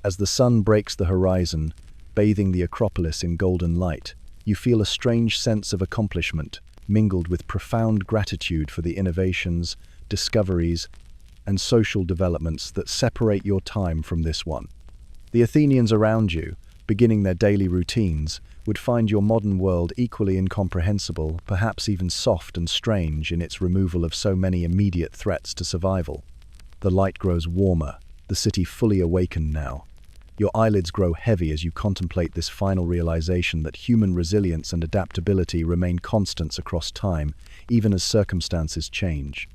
As the sun breaks the horizon, bathing the Acropolis in golden light, you feel a strange sense of accomplishment, mingled with profound gratitude for the innovations, discoveries, and social developments that separate your time from this one. The Athenians around you, beginning their daily routines, would find your modern world equally incomprehensible, perhaps even soft and strange in its removal of so many immediate threats to survival. The light grows warmer, the city fully awakened now. Your eyelids grow heavy as you contemplate this final realization that human resilience and adaptability remain constants across time, even as circumstances change.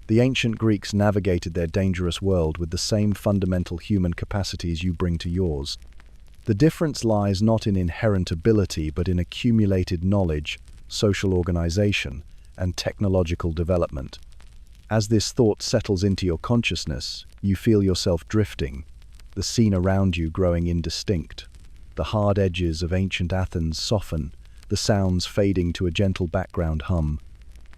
The ancient Greeks navigated their dangerous world with the same fundamental human capacities you bring to yours. The difference lies not in inherent ability but in accumulated knowledge, social organization, and technological development. As this thought settles into your consciousness, you feel yourself drifting, the scene around you growing indistinct. The hard edges of ancient Athens soften, the sounds fading to a gentle background hum.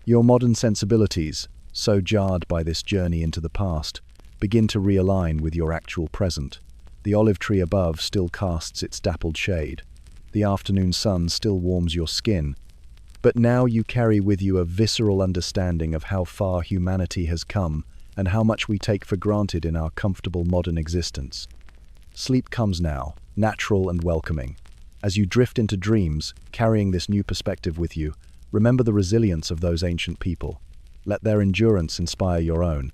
Your modern sensibilities, so jarred by this journey into the past, begin to realign with your actual present. The olive tree above still casts its dappled shade. The afternoon sun still warms your skin. But now you carry with you a visceral understanding of how far humanity has come and how much we take for granted in our comfortable modern existence. Sleep comes now, natural and welcoming. As you drift into dreams, carrying this new perspective with you, remember the resilience of those ancient people. Let their endurance inspire your own.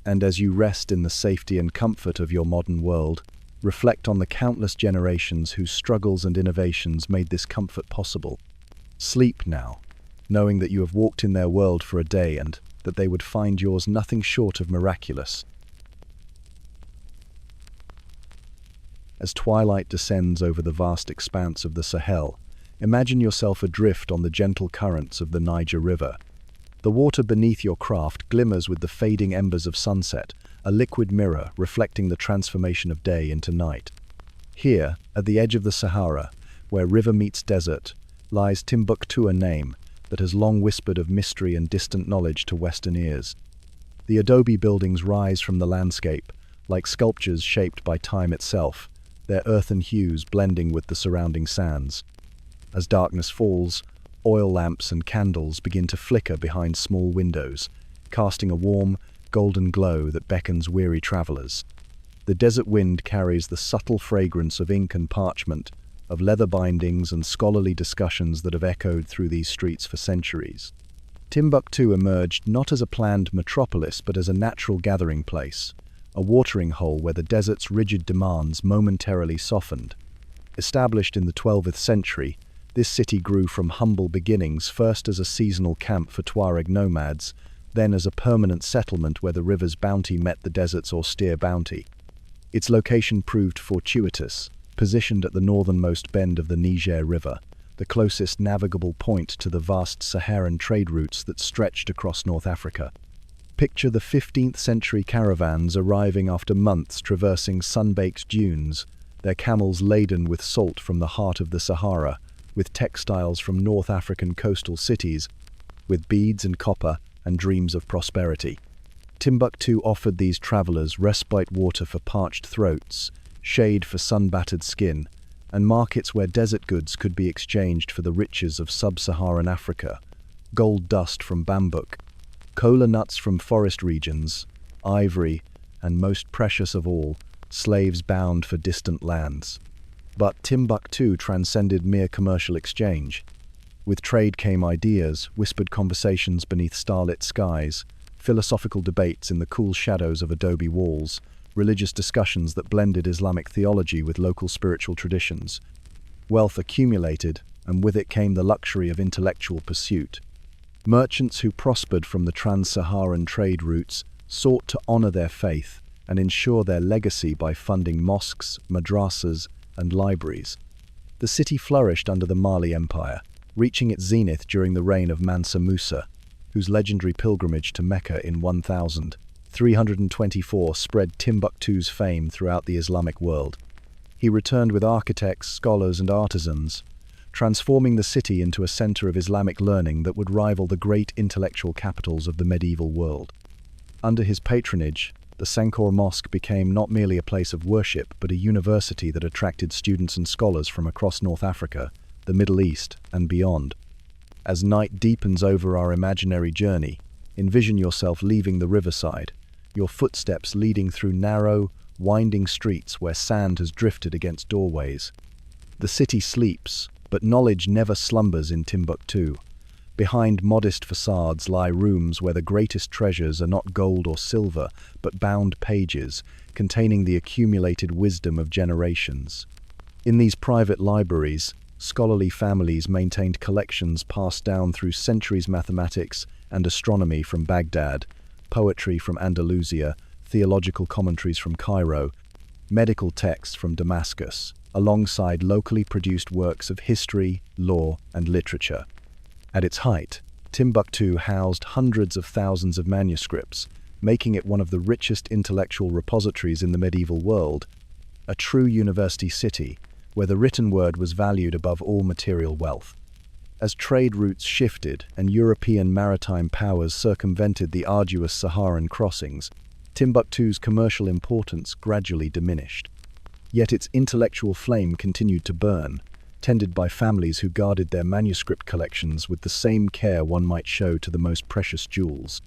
And as you rest in the safety and comfort of your modern world, reflect on the countless generations whose struggles and innovations made this comfort possible. Sleep now, knowing that you have walked in their world for a day and that they would find yours nothing short of miraculous. As twilight descends over the vast expanse of the Sahel, imagine yourself adrift on the gentle currents of the Niger River. The water beneath your craft glimmers with the fading embers of sunset, a liquid mirror reflecting the transformation of day into night. Here, at the edge of the Sahara, where river meets desert, lies Timbuktu, a name that has long whispered of mystery and distant knowledge to Western ears. The adobe buildings rise from the landscape, like sculptures shaped by time itself, their earthen hues blending with the surrounding sands. As darkness falls, oil lamps and candles begin to flicker behind small windows, casting a warm, golden glow that beckons weary travelers. The desert wind carries the subtle fragrance of ink and parchment, of leather bindings and scholarly discussions that have echoed through these streets for centuries. Timbuktu emerged not as a planned metropolis but as a natural gathering place, a watering hole where the desert's rigid demands momentarily softened. Established in the 12th century, this city grew from humble beginnings, first as a seasonal camp for Tuareg nomads, then as a permanent settlement where the river's bounty met the desert's austere bounty. Its location proved fortuitous, positioned at the northernmost bend of the Niger River, the closest navigable point to the vast Saharan trade routes that stretched across North Africa. Picture the 15th century caravans arriving after months traversing sun-baked dunes, their camels laden with salt from the heart of the Sahara, with textiles from North African coastal cities, with beads and copper and dreams of prosperity. Timbuktu offered these travelers respite water for parched throats, shade for sun-battered skin, and markets where desert goods could be exchanged for the riches of sub-Saharan Africa, gold dust from bambuk, cola nuts from forest regions, ivory, and most precious of all, slaves bound for distant lands. But Timbuktu transcended mere commercial exchange. With trade came ideas, whispered conversations beneath starlit skies, philosophical debates in the cool shadows of adobe walls, religious discussions that blended Islamic theology with local spiritual traditions. Wealth accumulated, and with it came the luxury of intellectual pursuit. Merchants who prospered from the trans-Saharan trade routes sought to honor their faith and ensure their legacy by funding mosques, madrasas, and libraries. The city flourished under the Mali Empire, reaching its zenith during the reign of Mansa Musa, whose legendary pilgrimage to Mecca in 1324 spread Timbuktu's fame throughout the Islamic world. He returned with architects, scholars, and artisans, transforming the city into a center of Islamic learning that would rival the great intellectual capitals of the medieval world. Under his patronage, the Sankor Mosque became not merely a place of worship, but a university that attracted students and scholars from across North Africa, the Middle East, and beyond. As night deepens over our imaginary journey, envision yourself leaving the riverside, your footsteps leading through narrow, winding streets where sand has drifted against doorways. The city sleeps, but knowledge never slumbers in Timbuktu. Behind modest facades lie rooms where the greatest treasures are not gold or silver, but bound pages, containing the accumulated wisdom of generations. In these private libraries, scholarly families maintained collections passed down through centuries: mathematics and astronomy from Baghdad, poetry from Andalusia, theological commentaries from Cairo, medical texts from Damascus, alongside locally produced works of history, law, and literature. At its height, Timbuktu housed hundreds of thousands of manuscripts, making it one of the richest intellectual repositories in the medieval world, a true university city where the written word was valued above all material wealth. As trade routes shifted and European maritime powers circumvented the arduous Saharan crossings, Timbuktu's commercial importance gradually diminished. Yet its intellectual flame continued to burn, tended by families who guarded their manuscript collections with the same care one might show to the most precious jewels.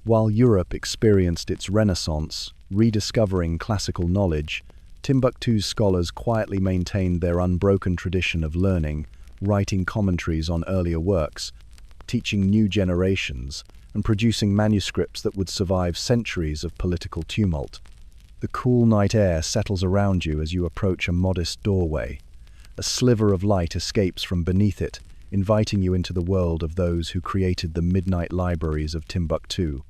While Europe experienced its Renaissance, rediscovering classical knowledge, Timbuktu's scholars quietly maintained their unbroken tradition of learning, writing commentaries on earlier works, teaching new generations, and producing manuscripts that would survive centuries of political tumult. The cool night air settles around you as you approach a modest doorway. A sliver of light escapes from beneath it, inviting you into the world of those who created the midnight libraries of Timbuktu.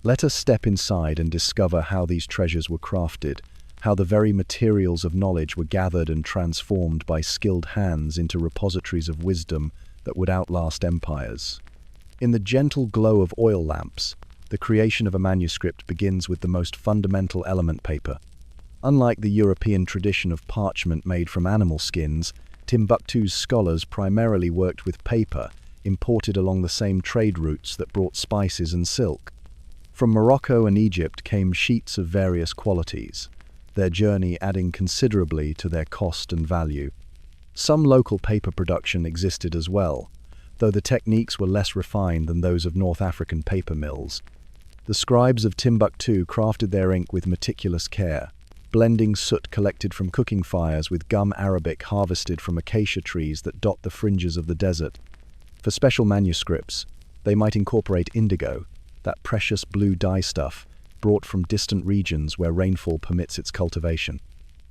Let us step inside and discover how these treasures were crafted, how the very materials of knowledge were gathered and transformed by skilled hands into repositories of wisdom that would outlast empires. In the gentle glow of oil lamps, the creation of a manuscript begins with the most fundamental element: paper. Unlike the European tradition of parchment made from animal skins, Timbuktu's scholars primarily worked with paper, imported along the same trade routes that brought spices and silk. From Morocco and Egypt came sheets of various qualities, their journey adding considerably to their cost and value. Some local paper production existed as well, though the techniques were less refined than those of North African paper mills. The scribes of Timbuktu crafted their ink with meticulous care, blending soot collected from cooking fires with gum arabic harvested from acacia trees that dot the fringes of the desert. For special manuscripts, they might incorporate indigo, that precious blue dye stuff, brought from distant regions where rainfall permits its cultivation.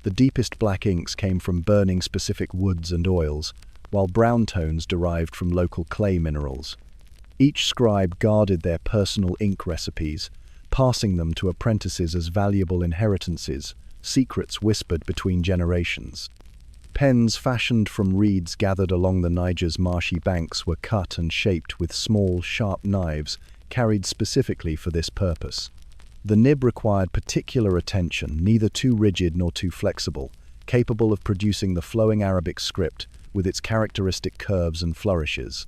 The deepest black inks came from burning specific woods and oils, while brown tones derived from local clay minerals. Each scribe guarded their personal ink recipes, passing them to apprentices as valuable inheritances, secrets whispered between generations. Pens fashioned from reeds gathered along the Niger's marshy banks were cut and shaped with small, sharp knives carried specifically for this purpose. The nib required particular attention, neither too rigid nor too flexible, capable of producing the flowing Arabic script with its characteristic curves and flourishes.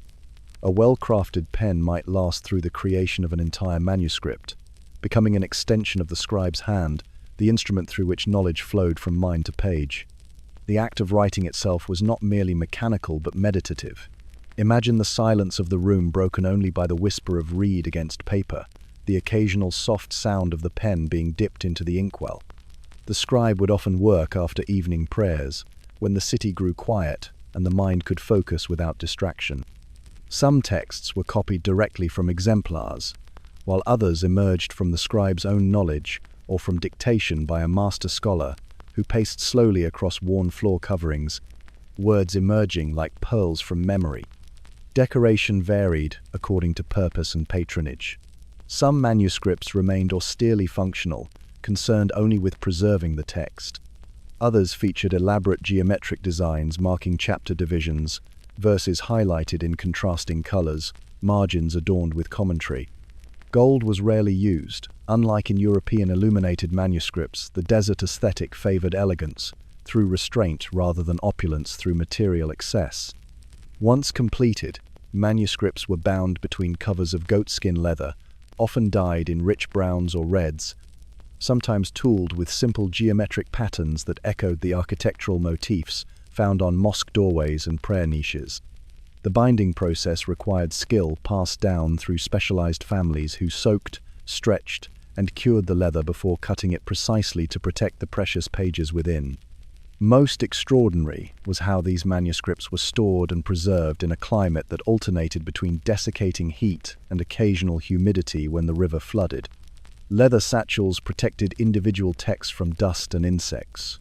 A well-crafted pen might last through the creation of an entire manuscript, becoming an extension of the scribe's hand, the instrument through which knowledge flowed from mind to page. The act of writing itself was not merely mechanical but meditative. Imagine the silence of the room broken only by the whisper of reed against paper, the occasional soft sound of the pen being dipped into the inkwell. The scribe would often work after evening prayers, when the city grew quiet and the mind could focus without distraction. Some texts were copied directly from exemplars, while others emerged from the scribe's own knowledge or from dictation by a master scholar who paced slowly across worn floor coverings, words emerging like pearls from memory. Decoration varied according to purpose and patronage. Some manuscripts remained austerely functional, concerned only with preserving the text. Others featured elaborate geometric designs marking chapter divisions, verses highlighted in contrasting colors, margins adorned with commentary. Gold was rarely used. Unlike in European illuminated manuscripts, the desert aesthetic favored elegance, through restraint rather than opulence through material excess. Once completed, manuscripts were bound between covers of goatskin leather, often dyed in rich browns or reds, sometimes tooled with simple geometric patterns that echoed the architectural motifs found on mosque doorways and prayer niches. The binding process required skill passed down through specialized families who soaked, stretched, and cured the leather before cutting it precisely to protect the precious pages within. Most extraordinary was how these manuscripts were stored and preserved in a climate that alternated between desiccating heat and occasional humidity when the river flooded. Leather satchels protected individual texts from dust and insects.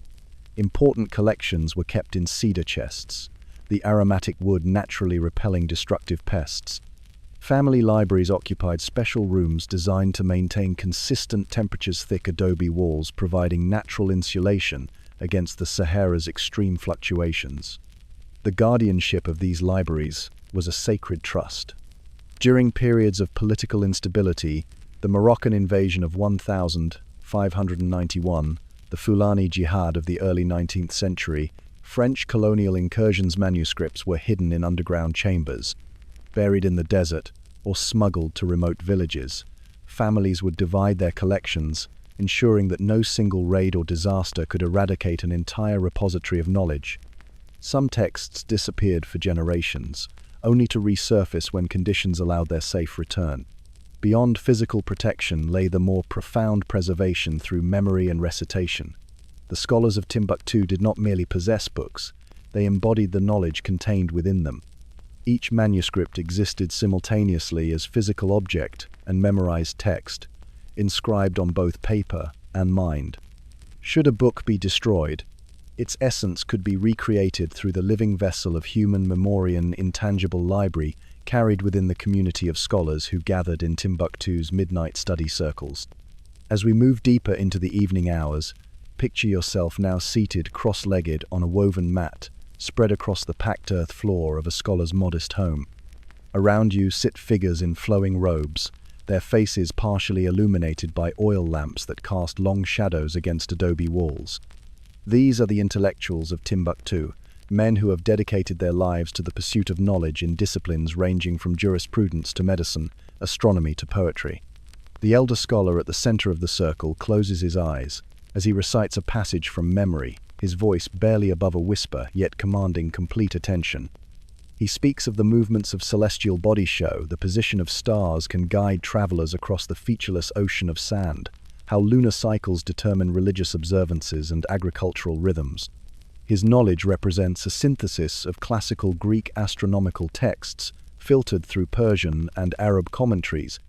Important collections were kept in cedar chests, the aromatic wood naturally repelling destructive pests. Family libraries occupied special rooms designed to maintain consistent temperatures, thick adobe walls providing natural insulation against the Sahara's extreme fluctuations. The guardianship of these libraries was a sacred trust. During periods of political instability, the Moroccan invasion of 1591, the Fulani Jihad of the early 19th century, French colonial incursions manuscripts were hidden in underground chambers, buried in the desert, or smuggled to remote villages. Families would divide their collections, ensuring that no single raid or disaster could eradicate an entire repository of knowledge. Some texts disappeared for generations, only to resurface when conditions allowed their safe return. Beyond physical protection lay the more profound preservation through memory and recitation. The scholars of Timbuktu did not merely possess books, they embodied the knowledge contained within them. Each manuscript existed simultaneously as physical object and memorized text, inscribed on both paper and mind. Should a book be destroyed, its essence could be recreated through the living vessel of human memory, an intangible library carried within the community of scholars who gathered in Timbuktu's midnight study circles. As we move deeper into the evening hours, picture yourself now seated cross-legged on a woven mat, spread across the packed earth floor of a scholar's modest home. Around you sit figures in flowing robes, their faces partially illuminated by oil lamps that cast long shadows against adobe walls. These are the intellectuals of Timbuktu, men who have dedicated their lives to the pursuit of knowledge in disciplines ranging from jurisprudence to medicine, astronomy to poetry. The elder scholar at the center of the circle closes his eyes as he recites a passage from memory, his voice barely above a whisper, yet commanding complete attention. He speaks of the movements of celestial bodies, show the position of stars can guide travelers across the featureless ocean of sand, how lunar cycles determine religious observances and agricultural rhythms. His knowledge represents a synthesis of classical Greek astronomical texts, filtered through Persian and Arab commentaries,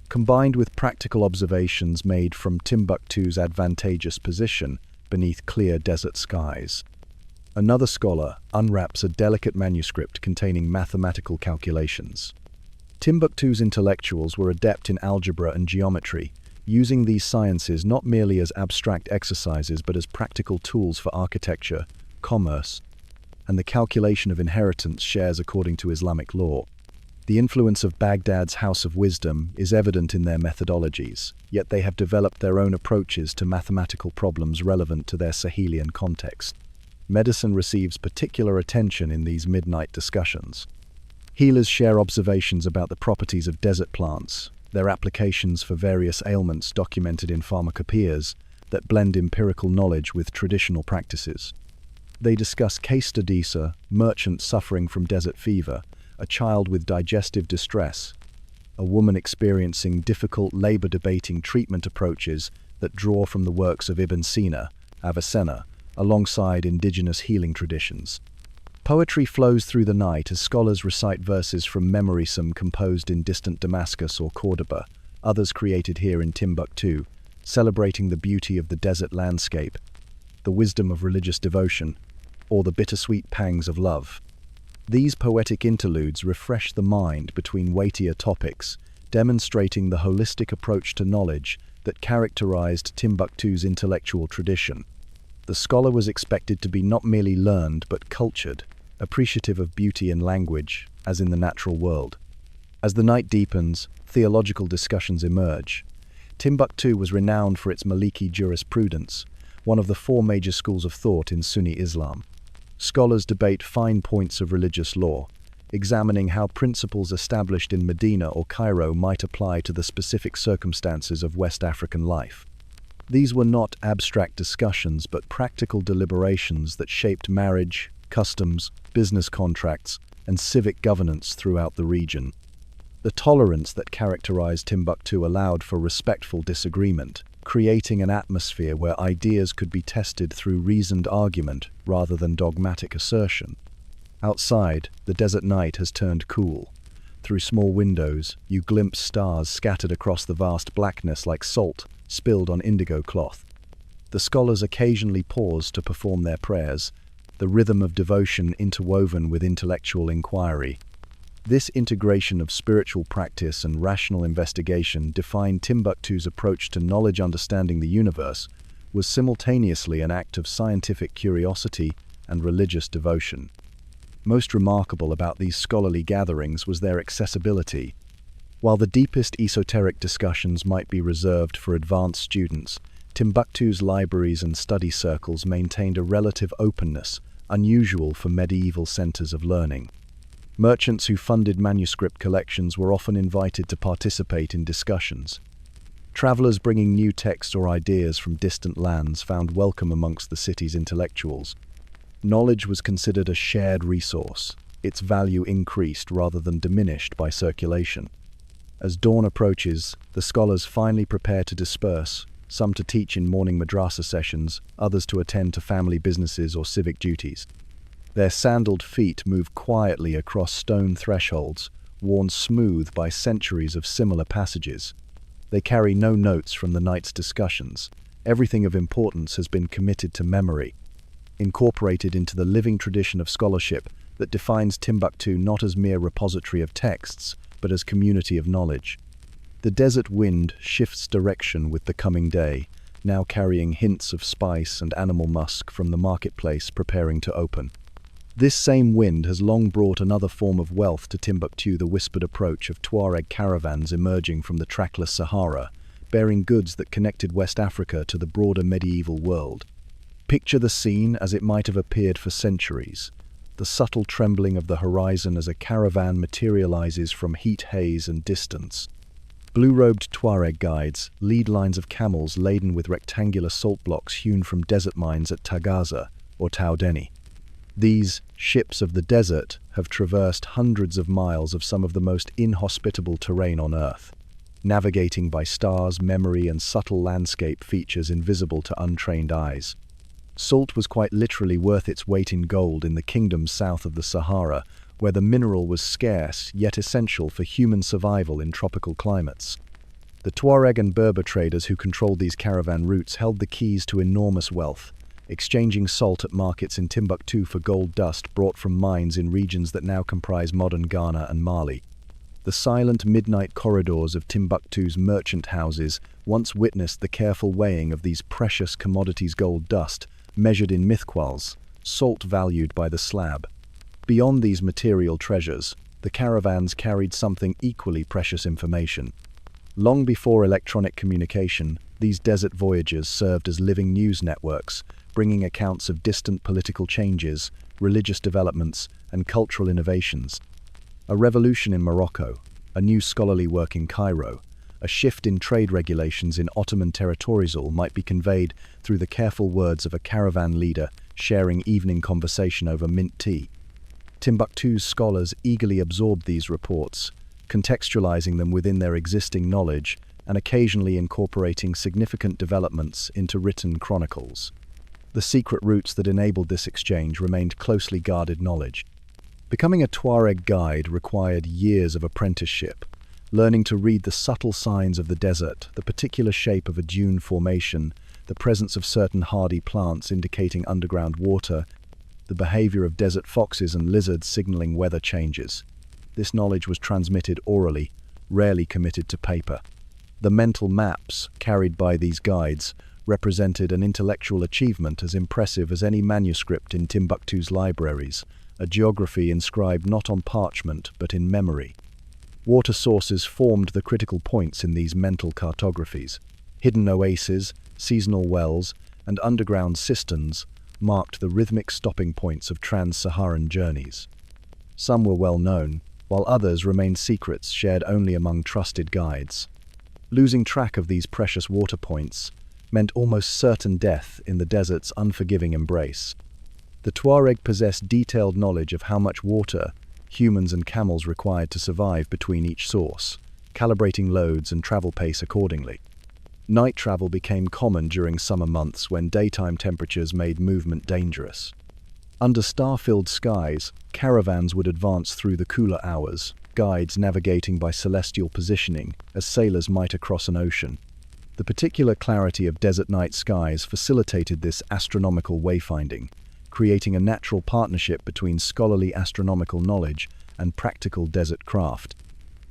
combined with practical observations made from Timbuktu's advantageous position beneath clear desert skies. Another scholar unwraps a delicate manuscript containing mathematical calculations. Timbuktu's intellectuals were adept in algebra and geometry, using these sciences not merely as abstract exercises but as practical tools for architecture, commerce, and the calculation of inheritance shares according to Islamic law. The influence of Baghdad's House of Wisdom is evident in their methodologies, yet they have developed their own approaches to mathematical problems relevant to their Sahelian context. Medicine receives particular attention in these midnight discussions. Healers share observations about the properties of desert plants, their applications for various ailments documented in pharmacopoeias that blend empirical knowledge with traditional practices. They discuss case studies: a merchant suffering from desert fever, a child with digestive distress, a woman experiencing difficult labor, debating treatment approaches that draw from the works of Ibn Sina, Avicenna, alongside indigenous healing traditions. Poetry flows through the night as scholars recite verses from memory, some composed in distant Damascus or Cordoba, others created here in Timbuktu, celebrating the beauty of the desert landscape, the wisdom of religious devotion, or the bittersweet pangs of love. These poetic interludes refresh the mind between weightier topics, demonstrating the holistic approach to knowledge that characterized Timbuktu's intellectual tradition. The scholar was expected to be not merely learned but cultured, appreciative of beauty in language, as in the natural world. As the night deepens, theological discussions emerge. Timbuktu was renowned for its Maliki jurisprudence, one of the four major schools of thought in Sunni Islam. Scholars debate fine points of religious law, examining how principles established in Medina or Cairo might apply to the specific circumstances of West African life. These were not abstract discussions but practical deliberations that shaped marriage, customs, business contracts, and civic governance throughout the region. The tolerance that characterized Timbuktu allowed for respectful disagreement, creating an atmosphere where ideas could be tested through reasoned argument rather than dogmatic assertion. Outside, the desert night has turned cool. Through small windows, you glimpse stars scattered across the vast blackness like salt spilled on indigo cloth. The scholars occasionally pause to perform their prayers, the rhythm of devotion interwoven with intellectual inquiry. This integration of spiritual practice and rational investigation defined Timbuktu's approach to knowledge. Understanding the universe was simultaneously an act of scientific curiosity and religious devotion. Most remarkable about these scholarly gatherings was their accessibility. While the deepest esoteric discussions might be reserved for advanced students, Timbuktu's libraries and study circles maintained a relative openness, unusual for medieval centers of learning. Merchants who funded manuscript collections were often invited to participate in discussions. Travelers bringing new texts or ideas from distant lands found welcome amongst the city's intellectuals. Knowledge was considered a shared resource, its value increased rather than diminished by circulation. As dawn approaches, the scholars finally prepare to disperse, some to teach in morning madrasa sessions, others to attend to family businesses or civic duties. Their sandaled feet move quietly across stone thresholds, worn smooth by centuries of similar passages. They carry no notes from the night's discussions. Everything of importance has been committed to memory, incorporated into the living tradition of scholarship that defines Timbuktu not as mere repository of texts, but as community of knowledge. The desert wind shifts direction with the coming day, now carrying hints of spice and animal musk from the marketplace preparing to open. This same wind has long brought another form of wealth to Timbuktu, the whispered approach of Tuareg caravans emerging from the trackless Sahara, bearing goods that connected West Africa to the broader medieval world. Picture the scene as it might have appeared for centuries. The subtle trembling of the horizon as a caravan materializes from heat, haze, and distance. Blue-robed Tuareg guides lead lines of camels laden with rectangular salt blocks hewn from desert mines at Tagaza or Taudeni. These ships of the desert have traversed hundreds of miles of some of the most inhospitable terrain on Earth, navigating by stars, memory, and subtle landscape features invisible to untrained eyes. Salt was quite literally worth its weight in gold in the kingdoms south of the Sahara, where the mineral was scarce yet essential for human survival in tropical climates. The Tuareg and Berber traders who controlled these caravan routes held the keys to enormous wealth, exchanging salt at markets in Timbuktu for gold dust brought from mines in regions that now comprise modern Ghana and Mali. The silent midnight corridors of Timbuktu's merchant houses once witnessed the careful weighing of these precious commodities. Gold dust, measured in mithqals, salt valued by the slab. Beyond these material treasures, the caravans carried something equally precious: information. Long before electronic communication, these desert voyages served as living news networks, bringing accounts of distant political changes, religious developments, and cultural innovations. A revolution in Morocco, a new scholarly work in Cairo, a shift in trade regulations in Ottoman territorial might be conveyed through the careful words of a caravan leader sharing evening conversation over mint tea. Timbuktu's scholars eagerly absorbed these reports, contextualizing them within their existing knowledge and occasionally incorporating significant developments into written chronicles. The secret routes that enabled this exchange remained closely guarded knowledge. Becoming a Tuareg guide required years of apprenticeship, learning to read the subtle signs of the desert, the particular shape of a dune formation, the presence of certain hardy plants indicating underground water, the behavior of desert foxes and lizards signaling weather changes. This knowledge was transmitted orally, rarely committed to paper. The mental maps carried by these guides represented an intellectual achievement as impressive as any manuscript in Timbuktu's libraries, a geography inscribed not on parchment but in memory. Water sources formed the critical points in these mental cartographies. Hidden oases, seasonal wells, and underground cisterns marked the rhythmic stopping points of trans-Saharan journeys. Some were well known, while others remained secrets shared only among trusted guides. Losing track of these precious water points meant almost certain death in the desert's unforgiving embrace. The Tuareg possessed detailed knowledge of how much water humans and camels required to survive between each source, calibrating loads and travel pace accordingly. Night travel became common during summer months when daytime temperatures made movement dangerous. Under star-filled skies, caravans would advance through the cooler hours, guides navigating by celestial positioning as sailors might across an ocean. The particular clarity of desert night skies facilitated this astronomical wayfinding, creating a natural partnership between scholarly astronomical knowledge and practical desert craft.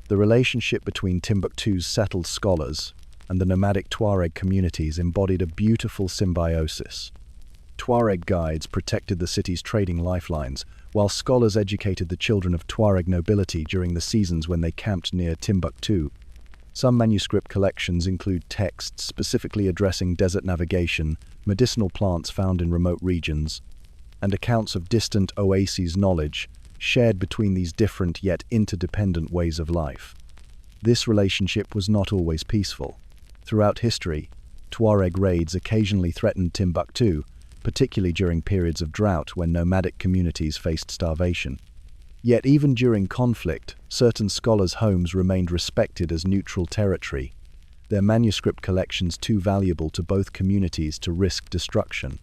The relationship between Timbuktu's settled scholars and the nomadic Tuareg communities embodied a beautiful symbiosis. Tuareg guides protected the city's trading lifelines, while scholars educated the children of Tuareg nobility during the seasons when they camped near Timbuktu. Some manuscript collections include texts specifically addressing desert navigation, medicinal plants found in remote regions, and accounts of distant oases knowledge shared between these different yet interdependent ways of life. This relationship was not always peaceful. Throughout history, Tuareg raids occasionally threatened Timbuktu, particularly during periods of drought when nomadic communities faced starvation. Yet even during conflict, certain scholars' homes remained respected as neutral territory, their manuscript collections too valuable to both communities to risk destruction.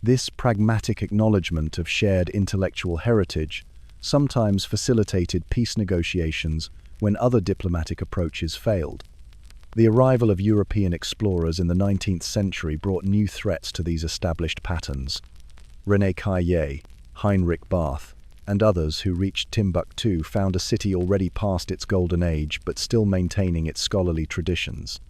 This pragmatic acknowledgement of shared intellectual heritage sometimes facilitated peace negotiations when other diplomatic approaches failed. The arrival of European explorers in the 19th century brought new threats to these established patterns. René Caillié, Heinrich Barth, and others who reached Timbuktu found a city already past its golden age but still maintaining its scholarly traditions.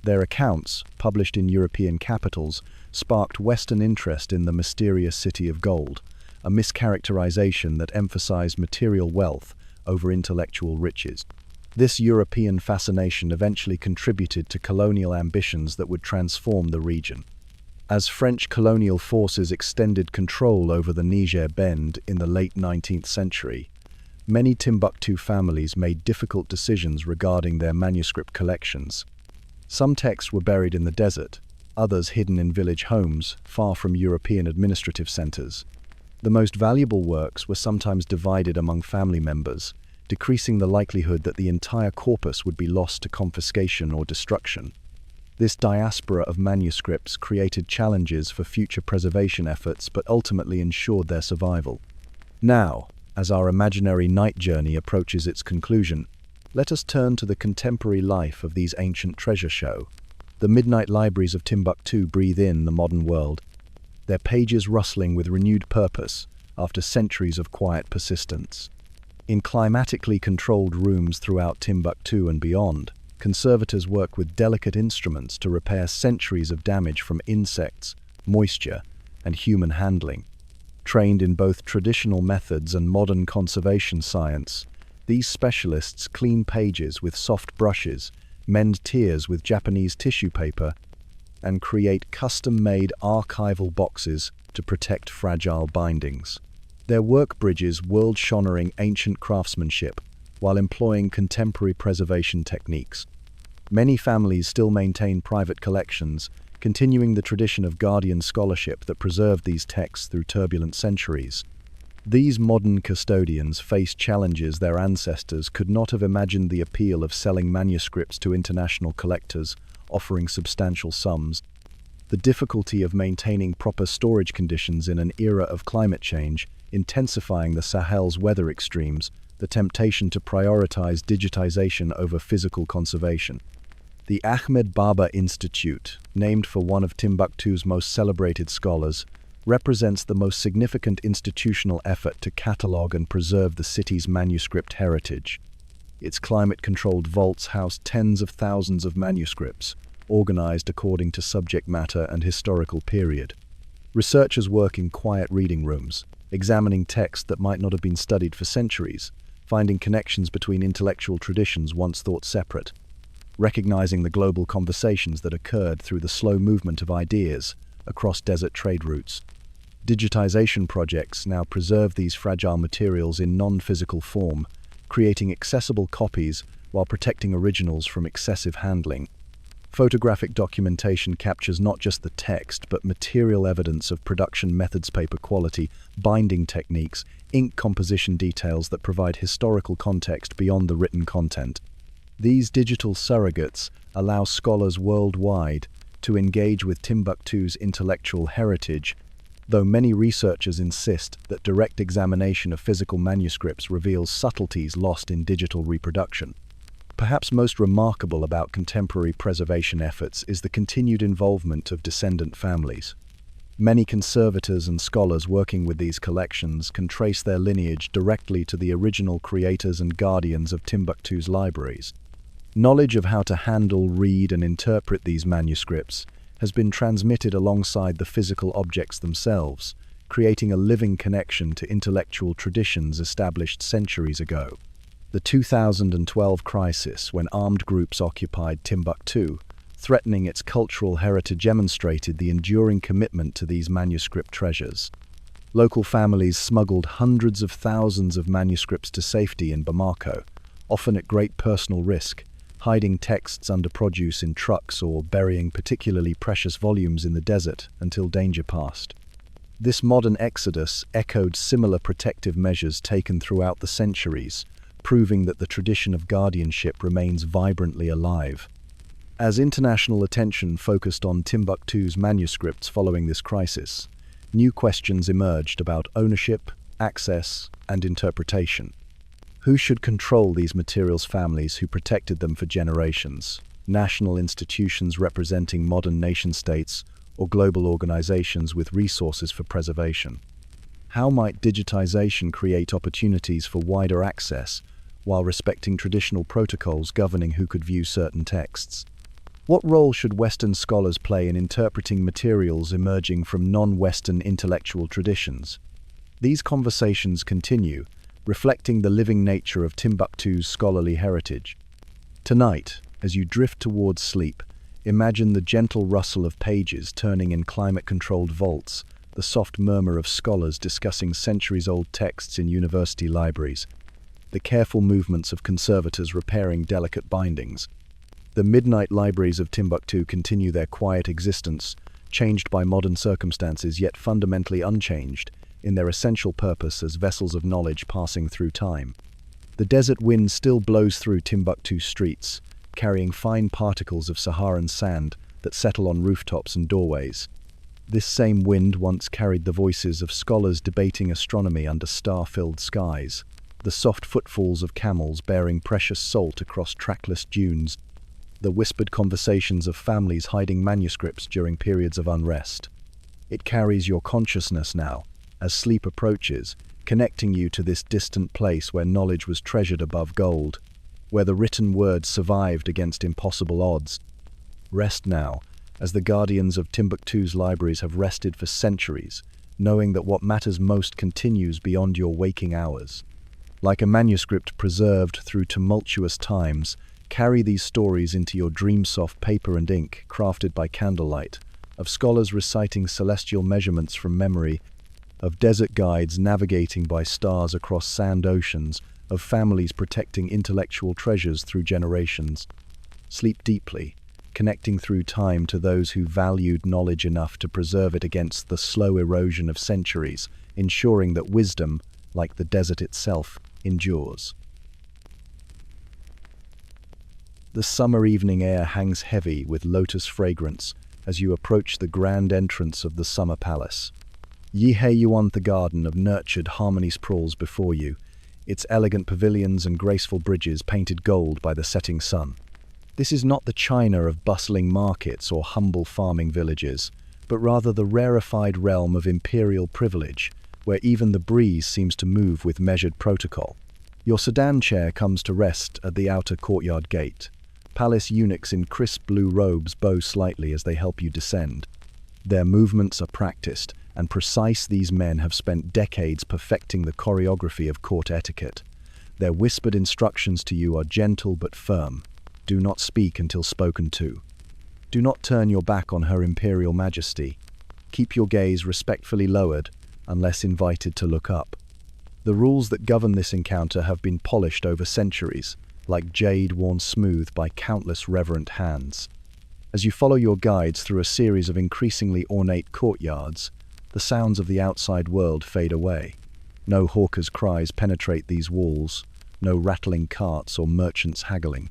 Their accounts, published in European capitals, sparked Western interest in the mysterious City of Gold, a mischaracterization that emphasized material wealth over intellectual riches. This European fascination eventually contributed to colonial ambitions that would transform the region. As French colonial forces extended control over the Niger Bend in the late 19th century, many Timbuktu families made difficult decisions regarding their manuscript collections. Some texts were buried in the desert, others hidden in village homes, far from European administrative centers. The most valuable works were sometimes divided among family members, decreasing the likelihood that the entire corpus would be lost to confiscation or destruction. This diaspora of manuscripts created challenges for future preservation efforts but ultimately ensured their survival. Now, as our imaginary night journey approaches its conclusion, let us turn to the contemporary life of these ancient treasure show. The midnight libraries of Timbuktu breathe in the modern world, their pages rustling with renewed purpose after centuries of quiet persistence. In climatically controlled rooms throughout Timbuktu and beyond, conservators work with delicate instruments to repair centuries of damage from insects, moisture, and human handling. Trained in both traditional methods and modern conservation science, these specialists clean pages with soft brushes, mend tears with Japanese tissue paper, and create custom-made archival boxes to protect fragile bindings. Their work bridges world-honoring ancient craftsmanship while employing contemporary preservation techniques. Many families still maintain private collections, continuing the tradition of guardian scholarship that preserved these texts through turbulent centuries. These modern custodians face challenges their ancestors could not have imagined: the appeal of selling manuscripts to international collectors, offering substantial sums, the difficulty of maintaining proper storage conditions in an era of climate change, intensifying the Sahel's weather extremes, the temptation to prioritize digitization over physical conservation. The Ahmed Baba Institute, named for one of Timbuktu's most celebrated scholars, represents the most significant institutional effort to catalog and preserve the city's manuscript heritage. Its climate-controlled vaults house tens of thousands of manuscripts, organized according to subject matter and historical period. Researchers work in quiet reading rooms, examining texts that might not have been studied for centuries, finding connections between intellectual traditions once thought separate, recognizing the global conversations that occurred through the slow movement of ideas across desert trade routes. Digitization projects now preserve these fragile materials in non-physical form, creating accessible copies while protecting originals from excessive handling. Photographic documentation captures not just the text, but material evidence of production methods, paper quality, binding techniques, ink composition details that provide historical context beyond the written content. These digital surrogates allow scholars worldwide to engage with Timbuktu's intellectual heritage, though many researchers insist that direct examination of physical manuscripts reveals subtleties lost in digital reproduction. Perhaps most remarkable about contemporary preservation efforts is the continued involvement of descendant families. Many conservators and scholars working with these collections can trace their lineage directly to the original creators and guardians of Timbuktu's libraries. Knowledge of how to handle, read, and interpret these manuscripts has been transmitted alongside the physical objects themselves, creating a living connection to intellectual traditions established centuries ago. The 2012 crisis, when armed groups occupied Timbuktu, threatening its cultural heritage, demonstrated the enduring commitment to these manuscript treasures. Local families smuggled hundreds of thousands of manuscripts to safety in Bamako, often at great personal risk, hiding texts under produce in trucks or burying particularly precious volumes in the desert until danger passed. This modern exodus echoed similar protective measures taken throughout the centuries, proving that the tradition of guardianship remains vibrantly alive. As international attention focused on Timbuktu's manuscripts following this crisis, new questions emerged about ownership, access, and interpretation. Who should control these materials? Families who protected them for generations, national institutions representing modern nation-states, or global organizations with resources for preservation. How might digitization create opportunities for wider access while respecting traditional protocols governing who could view certain texts? What role should Western scholars play in interpreting materials emerging from non-Western intellectual traditions? These conversations continue, reflecting the living nature of Timbuktu's scholarly heritage. Tonight, as you drift towards sleep, imagine the gentle rustle of pages turning in climate-controlled vaults, the soft murmur of scholars discussing centuries-old texts in university libraries, the careful movements of conservators repairing delicate bindings. The midnight libraries of Timbuktu continue their quiet existence, changed by modern circumstances yet fundamentally unchanged in their essential purpose as vessels of knowledge passing through time. The desert wind still blows through Timbuktu streets, carrying fine particles of Saharan sand that settle on rooftops and doorways. This same wind once carried the voices of scholars debating astronomy under star-filled skies, the soft footfalls of camels bearing precious salt across trackless dunes, the whispered conversations of families hiding manuscripts during periods of unrest. It carries your consciousness now, as sleep approaches, connecting you to this distant place where knowledge was treasured above gold, where the written word survived against impossible odds. Rest now, as the guardians of Timbuktu's libraries have rested for centuries, knowing that what matters most continues beyond your waking hours. Like a manuscript preserved through tumultuous times, carry these stories into your dream-soft paper and ink, crafted by candlelight, of scholars reciting celestial measurements from memory, of desert guides navigating by stars across sand oceans, of families protecting intellectual treasures through generations. Sleep deeply, connecting through time to those who valued knowledge enough to preserve it against the slow erosion of centuries, ensuring that wisdom, like the desert itself, endures. The summer evening air hangs heavy with lotus fragrance as you approach the grand entrance of the summer palace. Yiheyuan, the garden of nurtured harmony, sprawls before you, its elegant pavilions and graceful bridges painted gold by the setting sun. This is not the China of bustling markets or humble farming villages, but rather the rarefied realm of imperial privilege, where even the breeze seems to move with measured protocol. Your sedan chair comes to rest at the outer courtyard gate. Palace eunuchs in crisp blue robes bow slightly as they help you descend. Their movements are practiced and precise. These men have spent decades perfecting the choreography of court etiquette. Their whispered instructions to you are gentle but firm. Do not speak until spoken to. Do not turn your back on Her Imperial Majesty. Keep your gaze respectfully lowered unless invited to look up. The rules that govern this encounter have been polished over centuries, like jade worn smooth by countless reverent hands. As you follow your guides through a series of increasingly ornate courtyards, the sounds of the outside world fade away. No hawkers' cries penetrate these walls, no rattling carts or merchants haggling.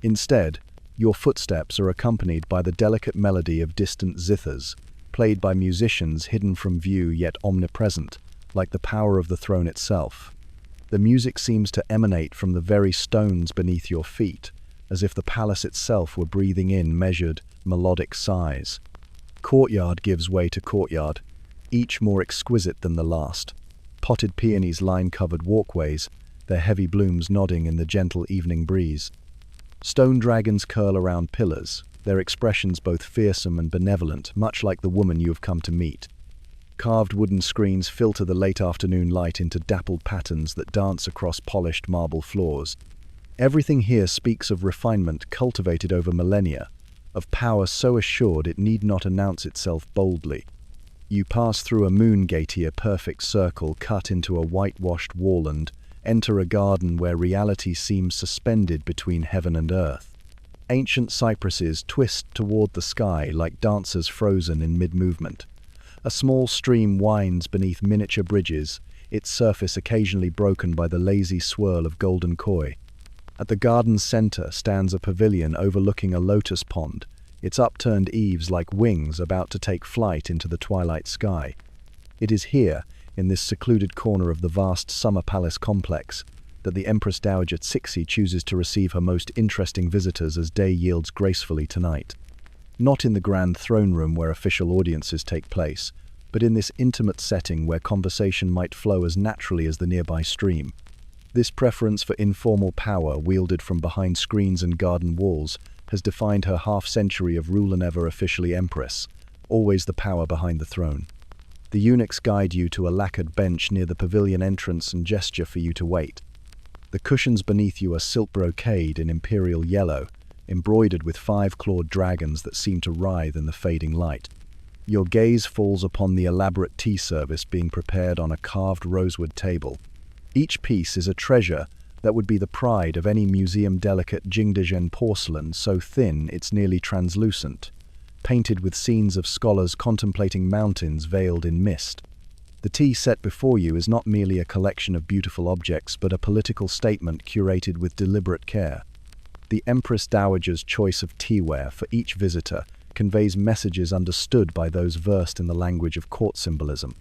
Instead, your footsteps are accompanied by the delicate melody of distant zithers, played by musicians hidden from view yet omnipresent, like the power of the throne itself. The music seems to emanate from the very stones beneath your feet, as if the palace itself were breathing in measured, melodic sighs. Courtyard gives way to courtyard, each more exquisite than the last. Potted peonies line covered walkways, their heavy blooms nodding in the gentle evening breeze. Stone dragons curl around pillars, their expressions both fearsome and benevolent, much like the woman you have come to meet. Carved wooden screens filter the late afternoon light into dappled patterns that dance across polished marble floors. Everything here speaks of refinement cultivated over millennia, of power so assured it need not announce itself boldly. You pass through a moon-gate-ier perfect circle cut into a whitewashed wall and enter a garden where reality seems suspended between heaven and earth. Ancient cypresses twist toward the sky like dancers frozen in mid-movement. A small stream winds beneath miniature bridges, its surface occasionally broken by the lazy swirl of golden koi. At the garden's center stands a pavilion overlooking a lotus pond, its upturned eaves like wings about to take flight into the twilight sky. It is here, in this secluded corner of the vast summer palace complex, that the Empress Dowager Cixi chooses to receive her most interesting visitors as day yields gracefully tonight. Not in the grand throne room where official audiences take place, but in this intimate setting where conversation might flow as naturally as the nearby stream. This preference for informal power wielded from behind screens and garden walls has defined her half-century of rule and ever officially empress, always the power behind the throne. The eunuchs guide you to a lacquered bench near the pavilion entrance and gesture for you to wait. The cushions beneath you are silk brocade in imperial yellow, embroidered with 5-clawed dragons that seem to writhe in the fading light. Your gaze falls upon the elaborate tea service being prepared on a carved rosewood table. Each piece is a treasure that would be the pride of any museum-delicate Jingdezhen porcelain so thin it's nearly translucent, painted with scenes of scholars contemplating mountains veiled in mist. The tea set before you is not merely a collection of beautiful objects, but a political statement curated with deliberate care. The Empress Dowager's choice of teaware for each visitor conveys messages understood by those versed in the language of court symbolism.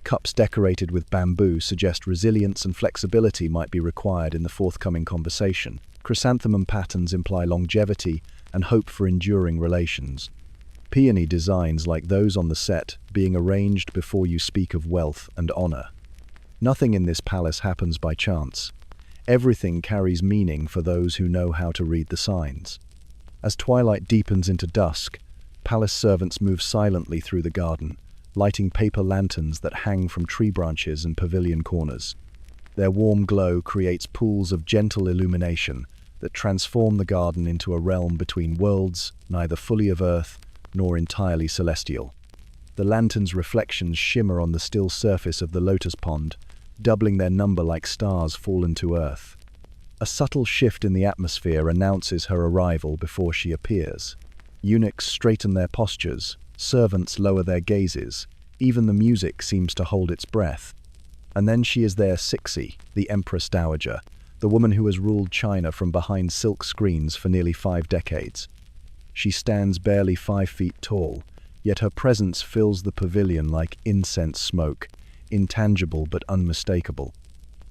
Cups decorated with bamboo suggest resilience and flexibility might be required in the forthcoming conversation. Chrysanthemum patterns imply longevity and hope for enduring relations. Peony designs like those on the set being arranged before you speak of wealth and honor. Nothing in this palace happens by chance. Everything carries meaning for those who know how to read the signs. As twilight deepens into dusk, palace servants move silently through the garden, lighting paper lanterns that hang from tree branches and pavilion corners. Their warm glow creates pools of gentle illumination that transform the garden into a realm between worlds, neither fully of earth nor entirely celestial. The lanterns' reflections shimmer on the still surface of the lotus pond, doubling their number like stars fallen to earth. A subtle shift in the atmosphere announces her arrival before she appears. Eunuchs straighten their postures, servants lower their gazes, even the music seems to hold its breath. And then she is there, Cixi, the Empress Dowager, the woman who has ruled China from behind silk screens for nearly 5 decades. She stands barely 5 feet tall, yet her presence fills the pavilion like incense smoke, intangible but unmistakable.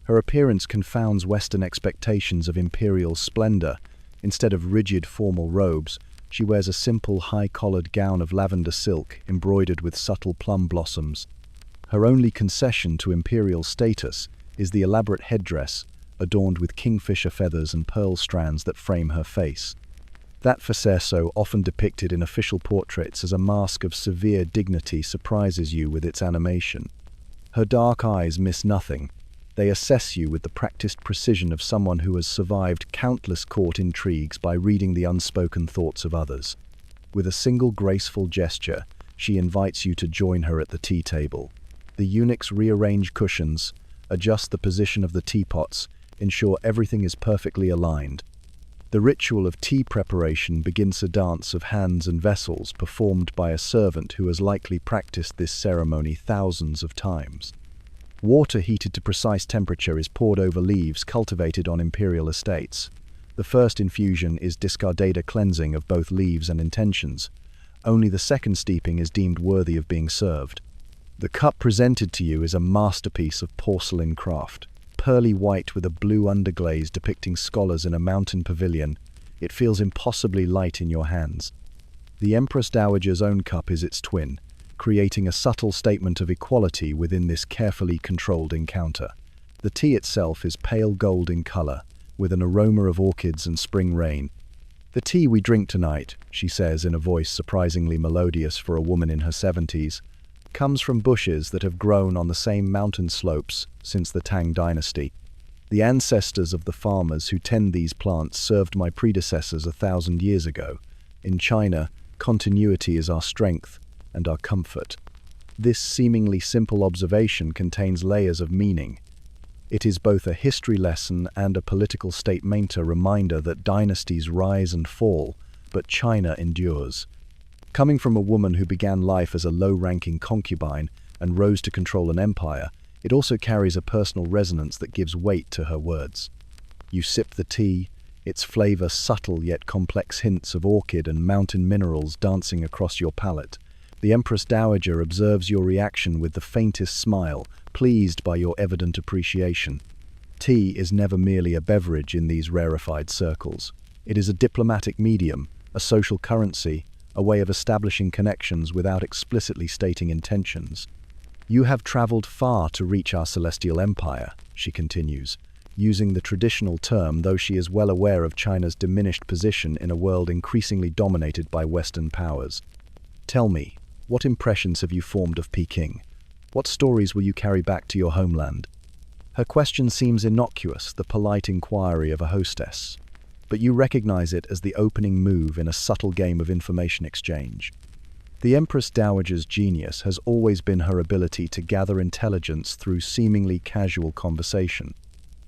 Her appearance confounds Western expectations of imperial splendor. Instead of rigid formal robes, she wears a simple high-collared gown of lavender silk embroidered with subtle plum blossoms. Her only concession to imperial status is the elaborate headdress adorned with kingfisher feathers and pearl strands that frame her face. That facesso, often depicted in official portraits as a mask of severe dignity, surprises you with its animation. Her dark eyes miss nothing. They assess you with the practiced precision of someone who has survived countless court intrigues by reading the unspoken thoughts of others. With a single graceful gesture, she invites you to join her at the tea table. The eunuchs rearrange cushions, adjust the position of the teapots, ensure everything is perfectly aligned. The ritual of tea preparation begins a dance of hands and vessels performed by a servant who has likely practiced this ceremony thousands of times. Water heated to precise temperature is poured over leaves cultivated on imperial estates. The first infusion is discarded cleansing of both leaves and intentions. Only the second steeping is deemed worthy of being served. The cup presented to you is a masterpiece of porcelain craft. Pearly white with a blue underglaze depicting scholars in a mountain pavilion, it feels impossibly light in your hands. The Empress Dowager's own cup is its twin, creating a subtle statement of equality within this carefully controlled encounter. The tea itself is pale gold in color, with an aroma of orchids and spring rain. "The tea we drink tonight," she says in a voice surprisingly melodious for a woman in her 70s, "comes from bushes that have grown on the same mountain slopes since the Tang dynasty. The ancestors of the farmers who tend these plants served my predecessors 1,000 years ago. In China, continuity is our strength and our comfort." This seemingly simple observation contains layers of meaning. It is both a history lesson and a political statement, a reminder that dynasties rise and fall, but China endures. Coming from a woman who began life as a low-ranking concubine and rose to control an empire, it also carries a personal resonance that gives weight to her words. You sip the tea, its flavor subtle yet complex hints of orchid and mountain minerals dancing across your palate. The Empress Dowager observes your reaction with the faintest smile, pleased by your evident appreciation. Tea is never merely a beverage in these rarefied circles. It is a diplomatic medium, a social currency, a way of establishing connections without explicitly stating intentions. "You have traveled far to reach our celestial empire," she continues, using the traditional term, though she is well aware of China's diminished position in a world increasingly dominated by Western powers. "Tell me, what impressions have you formed of Peking? What stories will you carry back to your homeland?" Her question seems innocuous, the polite inquiry of a hostess, but you recognize it as the opening move in a subtle game of information exchange. The Empress Dowager's genius has always been her ability to gather intelligence through seemingly casual conversation.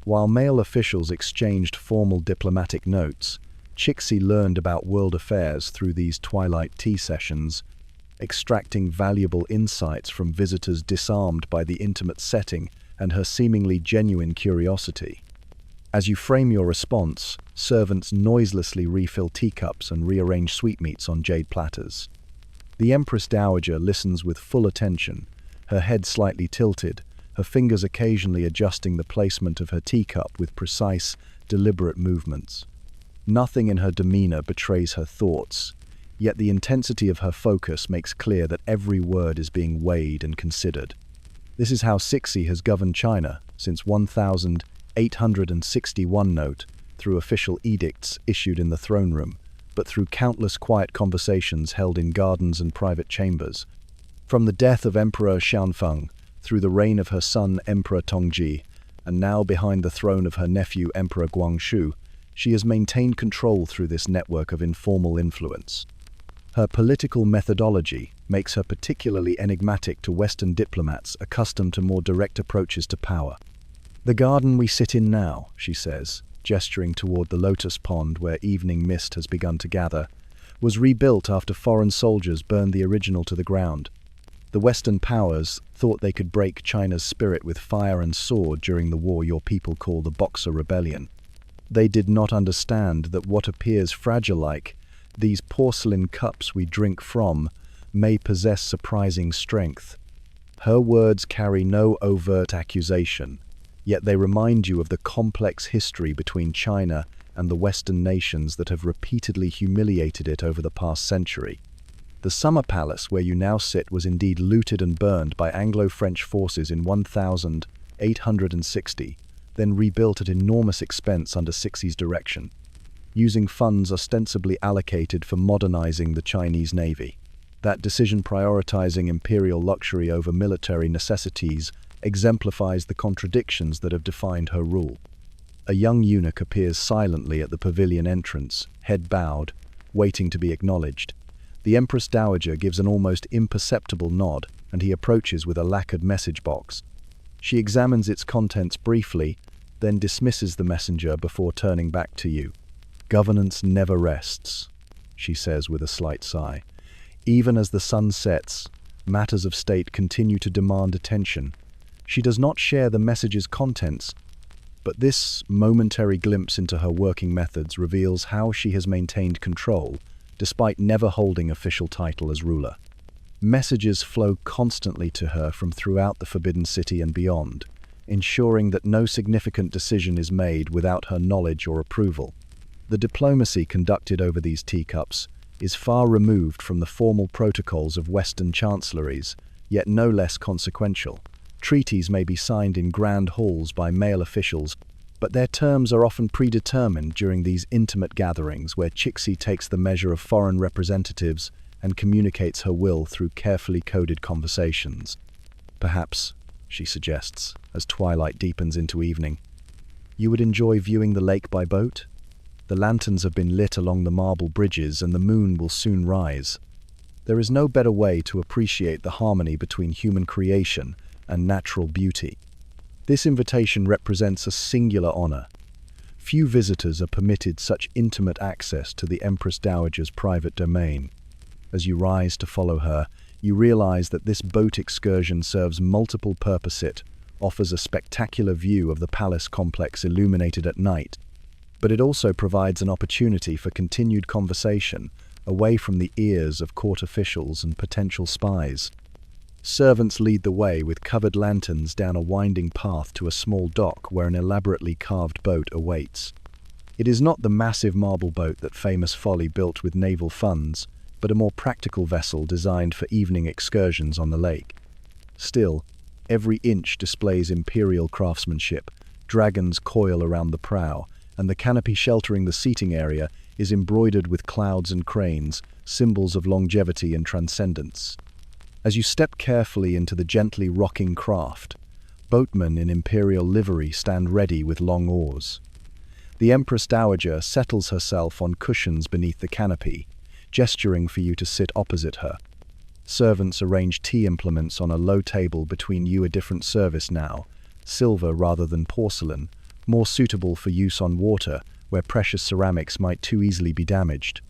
While male officials exchanged formal diplomatic notes, Cixi learned about world affairs through these twilight tea sessions, extracting valuable insights from visitors disarmed by the intimate setting and her seemingly genuine curiosity. As you frame your response, servants noiselessly refill teacups and rearrange sweetmeats on jade platters. The Empress Dowager listens with full attention, her head slightly tilted, her fingers occasionally adjusting the placement of her teacup with precise, deliberate movements. Nothing in her demeanor betrays her thoughts, yet the intensity of her focus makes clear that every word is being weighed and considered. This is how Cixi has governed China since 1861 note, through official edicts issued in the throne room, but through countless quiet conversations held in gardens and private chambers. From the death of Emperor Xianfeng, through the reign of her son Emperor Tongji, and now behind the throne of her nephew Emperor Guangxu, she has maintained control through this network of informal influence. Her political methodology makes her particularly enigmatic to Western diplomats accustomed to more direct approaches to power. "The garden we sit in now," she says, gesturing toward the lotus pond where evening mist has begun to gather, "was rebuilt after foreign soldiers burned the original to the ground. The Western powers thought they could break China's spirit with fire and sword during the war your people call the Boxer Rebellion. They did not understand that what appears fragile-like, these porcelain cups we drink from, may possess surprising strength." Her words carry no overt accusation, yet they remind you of the complex history between China and the Western nations that have repeatedly humiliated it over the past century. The summer palace where you now sit was indeed looted and burned by Anglo-French forces in 1860, then rebuilt at enormous expense under Cixi's direction, using funds ostensibly allocated for modernizing the Chinese Navy. That decision prioritizing imperial luxury over military necessities exemplifies the contradictions that have defined her rule. A young eunuch appears silently at the pavilion entrance, head bowed, waiting to be acknowledged. The Empress Dowager gives an almost imperceptible nod, and he approaches with a lacquered message box. She examines its contents briefly, then dismisses the messenger before turning back to you. "Governance never rests," she says with a slight sigh. "Even as the sun sets, matters of state continue to demand attention." She does not share the message's contents, but this momentary glimpse into her working methods reveals how she has maintained control, despite never holding official title as ruler. Messages flow constantly to her from throughout the Forbidden City and beyond, ensuring that no significant decision is made without her knowledge or approval. The diplomacy conducted over these teacups is far removed from the formal protocols of Western chancelleries, yet no less consequential. Treaties may be signed in grand halls by male officials, but their terms are often predetermined during these intimate gatherings where Cixi takes the measure of foreign representatives and communicates her will through carefully coded conversations. "Perhaps," she suggests, as twilight deepens into evening, "you would enjoy viewing the lake by boat? The lanterns have been lit along the marble bridges and the moon will soon rise. There is no better way to appreciate the harmony between human creation and natural beauty." This invitation represents a singular honor. Few visitors are permitted such intimate access to the Empress Dowager's private domain. As you rise to follow her, you realize that this boat excursion serves multiple purposes. It offers a spectacular view of the palace complex illuminated at night, but it also provides an opportunity for continued conversation, away from the ears of court officials and potential spies. Servants lead the way with covered lanterns down a winding path to a small dock where an elaborately carved boat awaits. It is not the massive marble boat that famous Folly built with naval funds, but a more practical vessel designed for evening excursions on the lake. Still, every inch displays imperial craftsmanship. Dragons coil around the prow, and the canopy sheltering the seating area is embroidered with clouds and cranes, symbols of longevity and transcendence. As you step carefully into the gently rocking craft, boatmen in imperial livery stand ready with long oars. The Empress Dowager settles herself on cushions beneath the canopy, gesturing for you to sit opposite her. Servants arrange tea implements on a low table between you, a different service now, silver rather than porcelain, more suitable for use on water where precious ceramics might too easily be damaged.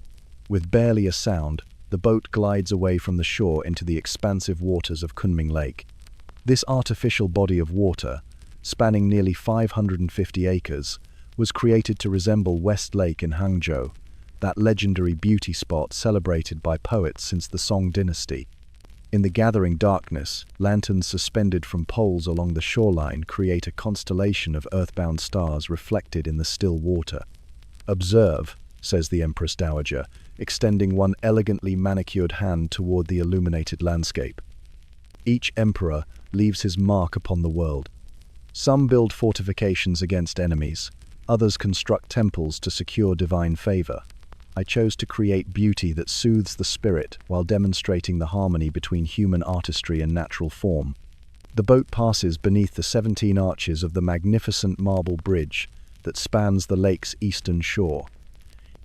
With barely a sound, the boat glides away from the shore into the expansive waters of Kunming Lake. This artificial body of water, spanning nearly 550 acres, was created to resemble West Lake in Hangzhou, that legendary beauty spot celebrated by poets since the Song dynasty. In the gathering darkness, lanterns suspended from poles along the shoreline create a constellation of earthbound stars reflected in the still water. "Observe," says the Empress Dowager, extending one elegantly manicured hand toward the illuminated landscape. Each emperor leaves his mark upon the world. Some build fortifications against enemies, others construct temples to secure divine favor. I chose to create beauty that soothes the spirit while demonstrating the harmony between human artistry and natural form. The boat passes beneath the 17 arches of the magnificent marble bridge that spans the lake's eastern shore.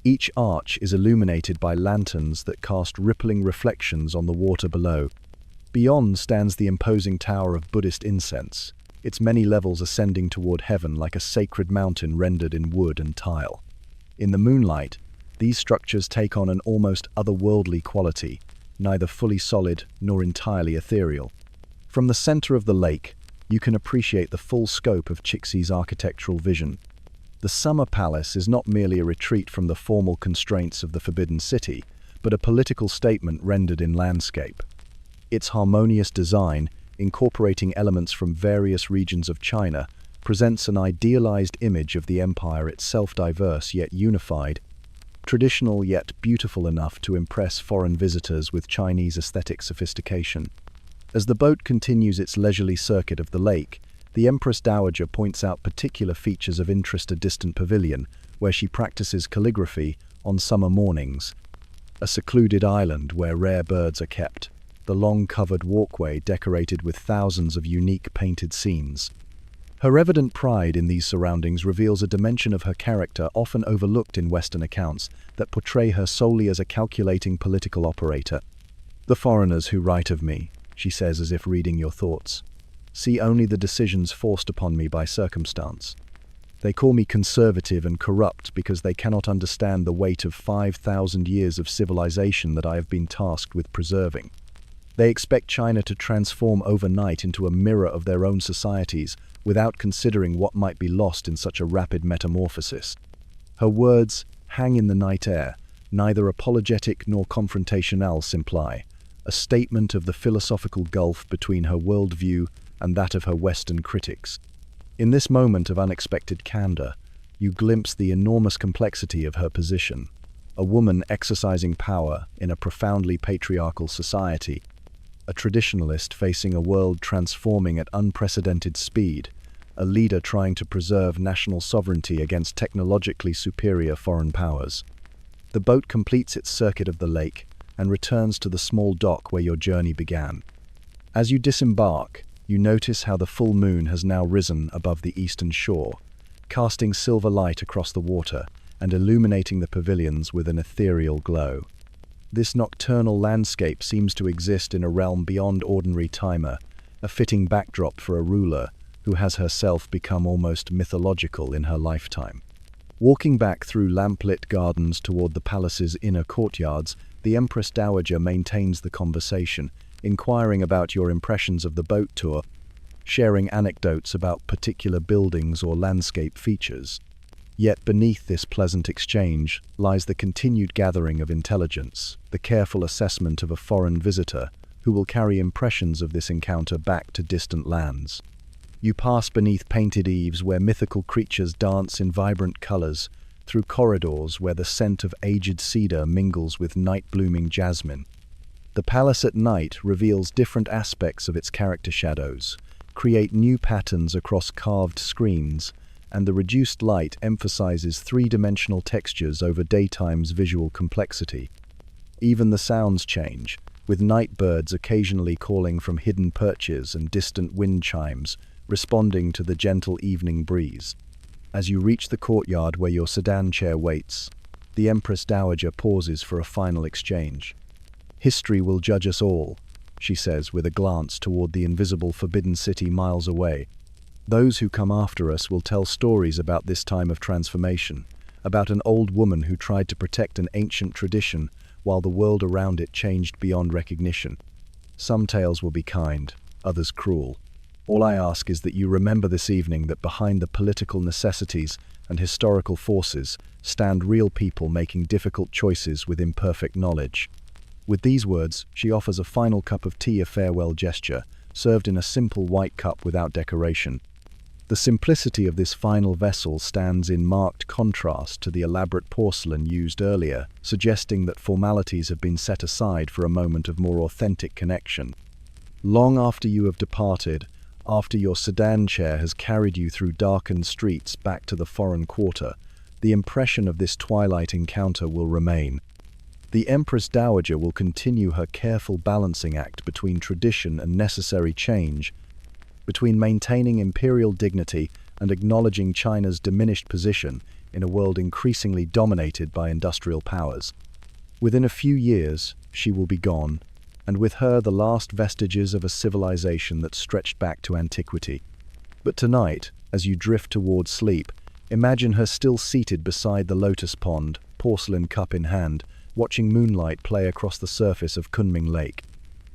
Each arch is illuminated by lanterns that cast rippling reflections on the water below. Beyond stands the imposing tower of Buddhist incense, its many levels ascending toward heaven like a sacred mountain rendered in wood and tile. In the moonlight, these structures take on an almost otherworldly quality, neither fully solid nor entirely ethereal. From the center of the lake, you can appreciate the full scope of Cixi's architectural vision. The Summer Palace is not merely a retreat from the formal constraints of the Forbidden City, but a political statement rendered in landscape. Its harmonious design, incorporating elements from various regions of China, presents an idealized image of the empire itself, diverse yet unified, traditional yet beautiful enough to impress foreign visitors with Chinese aesthetic sophistication. As the boat continues its leisurely circuit of the lake, the Empress Dowager points out particular features of interest: a distant pavilion, where she practices calligraphy on summer mornings, a secluded island where rare birds are kept, the long covered walkway decorated with thousands of unique painted scenes. Her evident pride in these surroundings reveals a dimension of her character often overlooked in Western accounts that portray her solely as a calculating political operator. "The foreigners who write of me," she says as if reading your thoughts, "see only the decisions forced upon me by circumstance. They call me conservative and corrupt because they cannot understand the weight of 5,000 years of civilization that I have been tasked with preserving. They expect China to transform overnight into a mirror of their own societies without considering what might be lost in such a rapid metamorphosis." Her words hang in the night air, neither apologetic nor confrontational, imply a statement of the philosophical gulf between her worldview and that of her Western critics. In this moment of unexpected candor, you glimpse the enormous complexity of her position. A woman exercising power in a profoundly patriarchal society, a traditionalist facing a world transforming at unprecedented speed, a leader trying to preserve national sovereignty against technologically superior foreign powers. The boat completes its circuit of the lake and returns to the small dock where your journey began. As you disembark, you notice how the full moon has now risen above the eastern shore, casting silver light across the water and illuminating the pavilions with an ethereal glow. This nocturnal landscape seems to exist in a realm beyond ordinary time, a fitting backdrop for a ruler who has herself become almost mythological in her lifetime. Walking back through lamplit gardens toward the palace's inner courtyards, the Empress Dowager maintains the conversation, inquiring about your impressions of the boat tour, sharing anecdotes about particular buildings or landscape features. Yet beneath this pleasant exchange lies the continued gathering of intelligence, the careful assessment of a foreign visitor who will carry impressions of this encounter back to distant lands. You pass beneath painted eaves where mythical creatures dance in vibrant colors, through corridors where the scent of aged cedar mingles with night-blooming jasmine. The palace at night reveals different aspects of its character shadows, create new patterns across carved screens, and the reduced light emphasizes three-dimensional textures over daytime's visual complexity. Even the sounds change, with night birds occasionally calling from hidden perches and distant wind chimes, responding to the gentle evening breeze. As you reach the courtyard where your sedan chair waits, the Empress Dowager pauses for a final exchange. "History will judge us all," she says with a glance toward the invisible forbidden city miles away. "Those who come after us will tell stories about this time of transformation, about an old woman who tried to protect an ancient tradition while the world around it changed beyond recognition. Some tales will be kind, others cruel. All I ask is that you remember this evening that behind the political necessities and historical forces stand real people making difficult choices with imperfect knowledge." With these words, she offers a final cup of tea, a farewell gesture, served in a simple white cup without decoration. The simplicity of this final vessel stands in marked contrast to the elaborate porcelain used earlier, suggesting that formalities have been set aside for a moment of more authentic connection. Long after you have departed, after your sedan chair has carried you through darkened streets back to the foreign quarter, the impression of this twilight encounter will remain. The Empress Dowager will continue her careful balancing act between tradition and necessary change, between maintaining imperial dignity and acknowledging China's diminished position in a world increasingly dominated by industrial powers. Within a few years, she will be gone, and with her the last vestiges of a civilization that stretched back to antiquity. But tonight, as you drift towards sleep, imagine her still seated beside the lotus pond, porcelain cup in hand, watching moonlight play across the surface of Kunming Lake.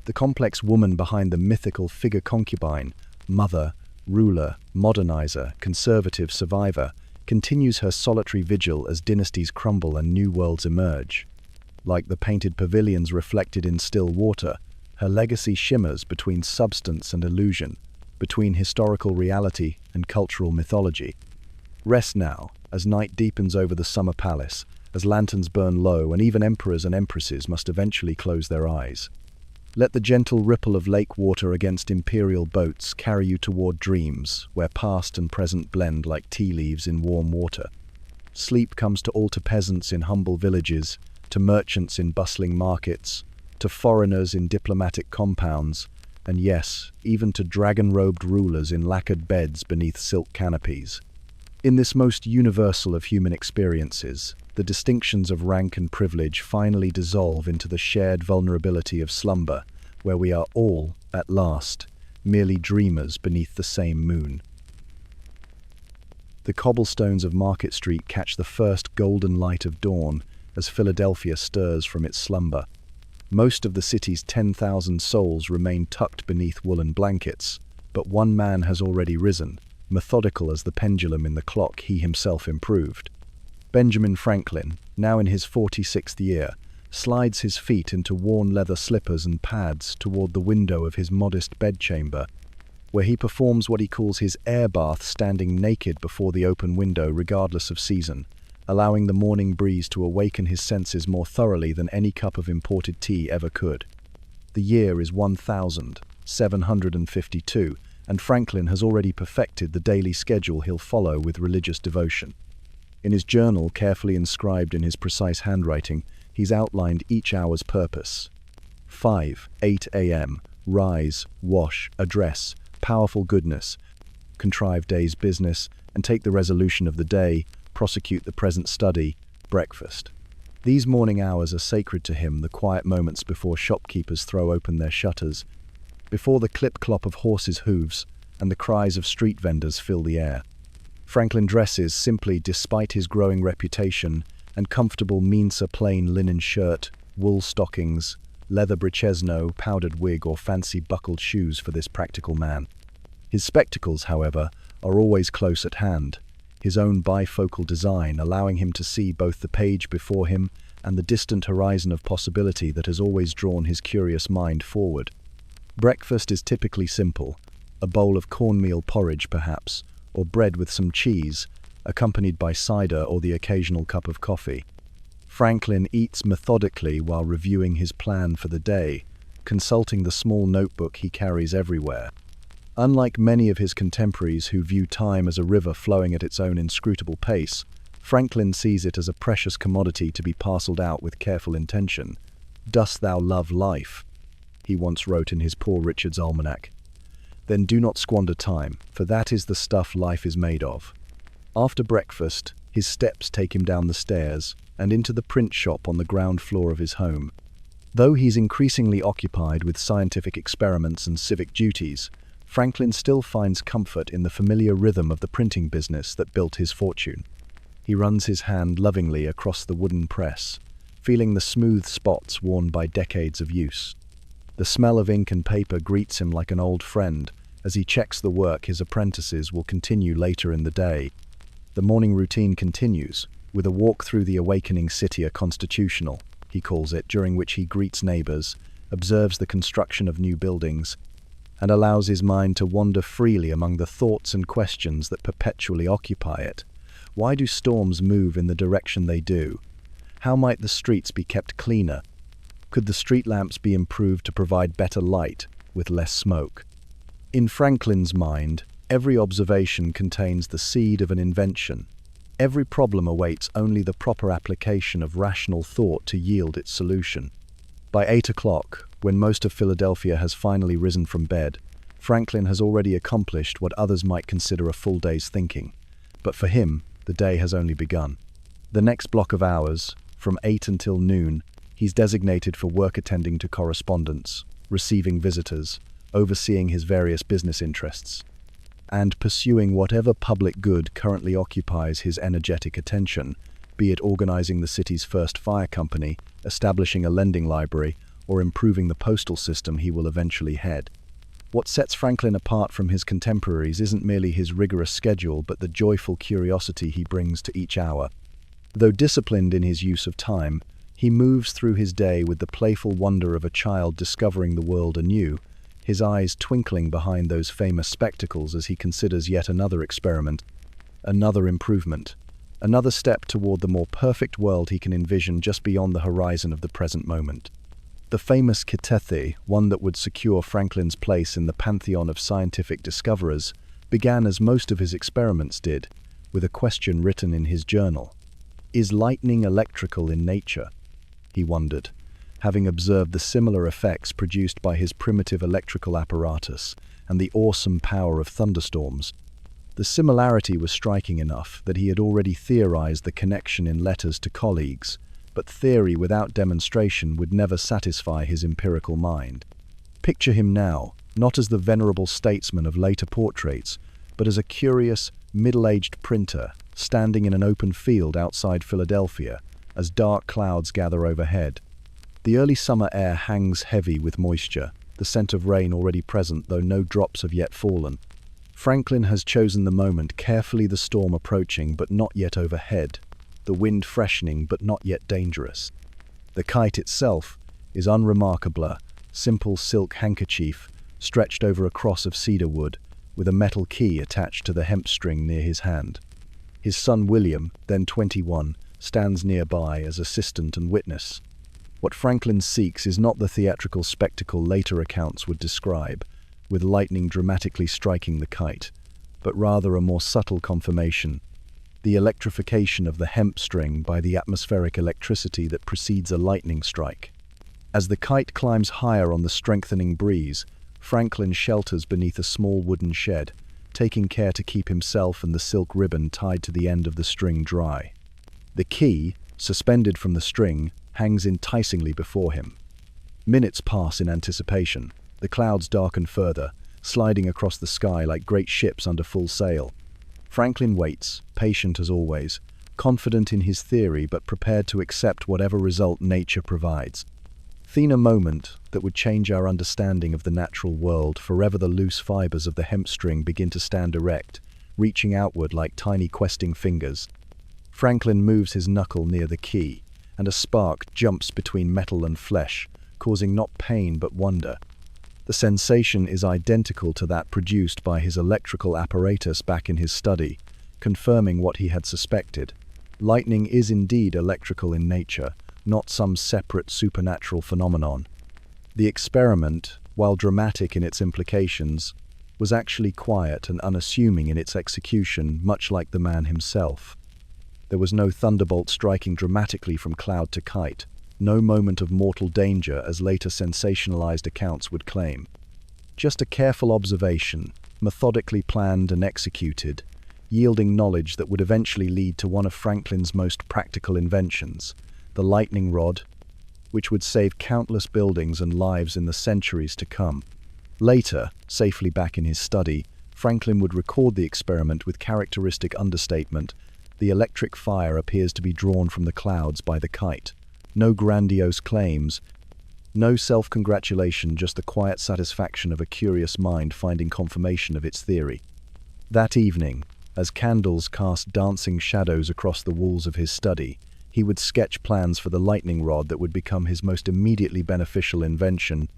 The complex woman behind the mythical figure concubine, mother, ruler, modernizer, conservative survivor, continues her solitary vigil as dynasties crumble and new worlds emerge. Like the painted pavilions reflected in still water, her legacy shimmers between substance and illusion, between historical reality and cultural mythology. Rest now, as night deepens over the summer palace, as lanterns burn low and even emperors and empresses must eventually close their eyes. Let the gentle ripple of lake water against imperial boats carry you toward dreams, where past and present blend like tea leaves in warm water. Sleep comes to altar peasants in humble villages, to merchants in bustling markets, to foreigners in diplomatic compounds, and yes, even to dragon-robed rulers in lacquered beds beneath silk canopies. In this most universal of human experiences, the distinctions of rank and privilege finally dissolve into the shared vulnerability of slumber, where we are all, at last, merely dreamers beneath the same moon. The cobblestones of Market Street catch the first golden light of dawn as Philadelphia stirs from its slumber. Most of the city's 10,000 souls remain tucked beneath woolen blankets, but one man has already risen, methodical as the pendulum in the clock he himself improved. Benjamin Franklin, now in his 46th year, slides his feet into worn leather slippers and pads toward the window of his modest bedchamber, where he performs what he calls his air bath, standing naked before the open window regardless of season, allowing the morning breeze to awaken his senses more thoroughly than any cup of imported tea ever could. The year is 1752, and Franklin has already perfected the daily schedule he'll follow with religious devotion. In his journal, carefully inscribed in his precise handwriting, he's outlined each hour's purpose. 8 a.m., rise, wash, address, powerful goodness, contrive day's business, and take the resolution of the day, prosecute the present study, breakfast. These morning hours are sacred to him, the quiet moments before shopkeepers throw open their shutters, before the clip-clop of horses' hooves and the cries of street vendors fill the air. Franklin dresses simply despite his growing reputation, and comfortable Mensa plain linen shirt, wool stockings, leather brichesno, powdered wig or fancy buckled shoes for this practical man. His spectacles, however, are always close at hand. his own bifocal design allowing him to see both the page before him and the distant horizon of possibility that has always drawn his curious mind forward. Breakfast is typically simple, a bowl of cornmeal porridge perhaps, or bread with some cheese, accompanied by cider or the occasional cup of coffee. Franklin eats methodically while reviewing his plan for the day, consulting the small notebook he carries everywhere. Unlike many of his contemporaries who view time as a river flowing at its own inscrutable pace, Franklin sees it as a precious commodity to be parceled out with careful intention. "Dost thou love life?" he once wrote in his Poor Richard's Almanac. "Then do not squander time, for that is the stuff life is made of." After breakfast, his steps take him down the stairs and into the print shop on the ground floor of his home. Though he's increasingly occupied with scientific experiments and civic duties, Franklin still finds comfort in the familiar rhythm of the printing business that built his fortune. He runs his hand lovingly across the wooden press, feeling the smooth spots worn by decades of use. The smell of ink and paper greets him like an old friend as he checks the work his apprentices will continue later in the day. The morning routine continues, with a walk through the awakening city, a constitutional, he calls it, during which he greets neighbors, observes the construction of new buildings, and allows his mind to wander freely among the thoughts and questions that perpetually occupy it. Why do storms move in the direction they do? How might the streets be kept cleaner? Could the street lamps be improved to provide better light with less smoke? In Franklin's mind, every observation contains the seed of an invention. Every problem awaits only the proper application of rational thought to yield its solution. By 8 o'clock, when most of Philadelphia has finally risen from bed, Franklin has already accomplished what others might consider a full day's thinking. But for him, the day has only begun. The next block of hours, from 8 until noon, he's designated for work attending to correspondence, receiving visitors, overseeing his various business interests, and pursuing whatever public good currently occupies his energetic attention, be it organizing the city's first fire company, establishing a lending library, or improving the postal system he will eventually head. What sets Franklin apart from his contemporaries isn't merely his rigorous schedule, but the joyful curiosity he brings to each hour. Though disciplined in his use of time, he moves through his day with the playful wonder of a child discovering the world anew, his eyes twinkling behind those famous spectacles as he considers yet another experiment, another improvement, another step toward the more perfect world he can envision just beyond the horizon of the present moment. The famous Kithethe, one that would secure Franklin's place in the pantheon of scientific discoverers, began as most of his experiments did, with a question written in his journal. "Is lightning electrical in nature?" he wondered, having observed the similar effects produced by his primitive electrical apparatus and the awesome power of thunderstorms. The similarity was striking enough that he had already theorized the connection in letters to colleagues, but theory without demonstration would never satisfy his empirical mind. Picture him now, not as the venerable statesman of later portraits, but as a curious, middle-aged printer standing in an open field outside Philadelphia as dark clouds gather overhead. The early summer air hangs heavy with moisture, the scent of rain already present though no drops have yet fallen. Franklin has chosen the moment, carefully, the storm approaching but not yet overhead, the wind freshening but not yet dangerous. The kite itself is unremarkable, simple silk handkerchief stretched over a cross of cedar wood, with a metal key attached to the hemp string near his hand. His son William, then 21, stands nearby as assistant and witness. What Franklin seeks is not the theatrical spectacle later accounts would describe, with lightning dramatically striking the kite, but rather a more subtle confirmation, the electrification of the hemp string by the atmospheric electricity that precedes a lightning strike. As the kite climbs higher on the strengthening breeze, Franklin shelters beneath a small wooden shed, taking care to keep himself and the silk ribbon tied to the end of the string dry. The key, suspended from the string, hangs enticingly before him. Minutes pass in anticipation. The clouds darken further, sliding across the sky like great ships under full sail. Franklin waits, patient as always, confident in his theory but prepared to accept whatever result nature provides. Then a moment that would change our understanding of the natural world. Forever the loose fibers of the hemp string begin to stand erect, reaching outward like tiny questing fingers. Franklin moves his knuckle near the key, and a spark jumps between metal and flesh, causing not pain but wonder. The sensation is identical to that produced by his electrical apparatus back in his study, confirming what he had suspected. Lightning is indeed electrical in nature, not some separate supernatural phenomenon. The experiment, while dramatic in its implications, was actually quiet and unassuming in its execution, much like the man himself. There was no thunderbolt striking dramatically from cloud to kite, no moment of mortal danger as later sensationalized accounts would claim. Just a careful observation, methodically planned and executed, yielding knowledge that would eventually lead to one of Franklin's most practical inventions, the lightning rod, which would save countless buildings and lives in the centuries to come. Later, safely back in his study, Franklin would record the experiment with characteristic understatement. The electric fire appears to be drawn from the clouds by the kite. No grandiose claims, no self-congratulation, just the quiet satisfaction of a curious mind finding confirmation of its theory. That evening, as candles cast dancing shadows across the walls of his study, he would sketch plans for the lightning rod that would become his most immediately beneficial invention,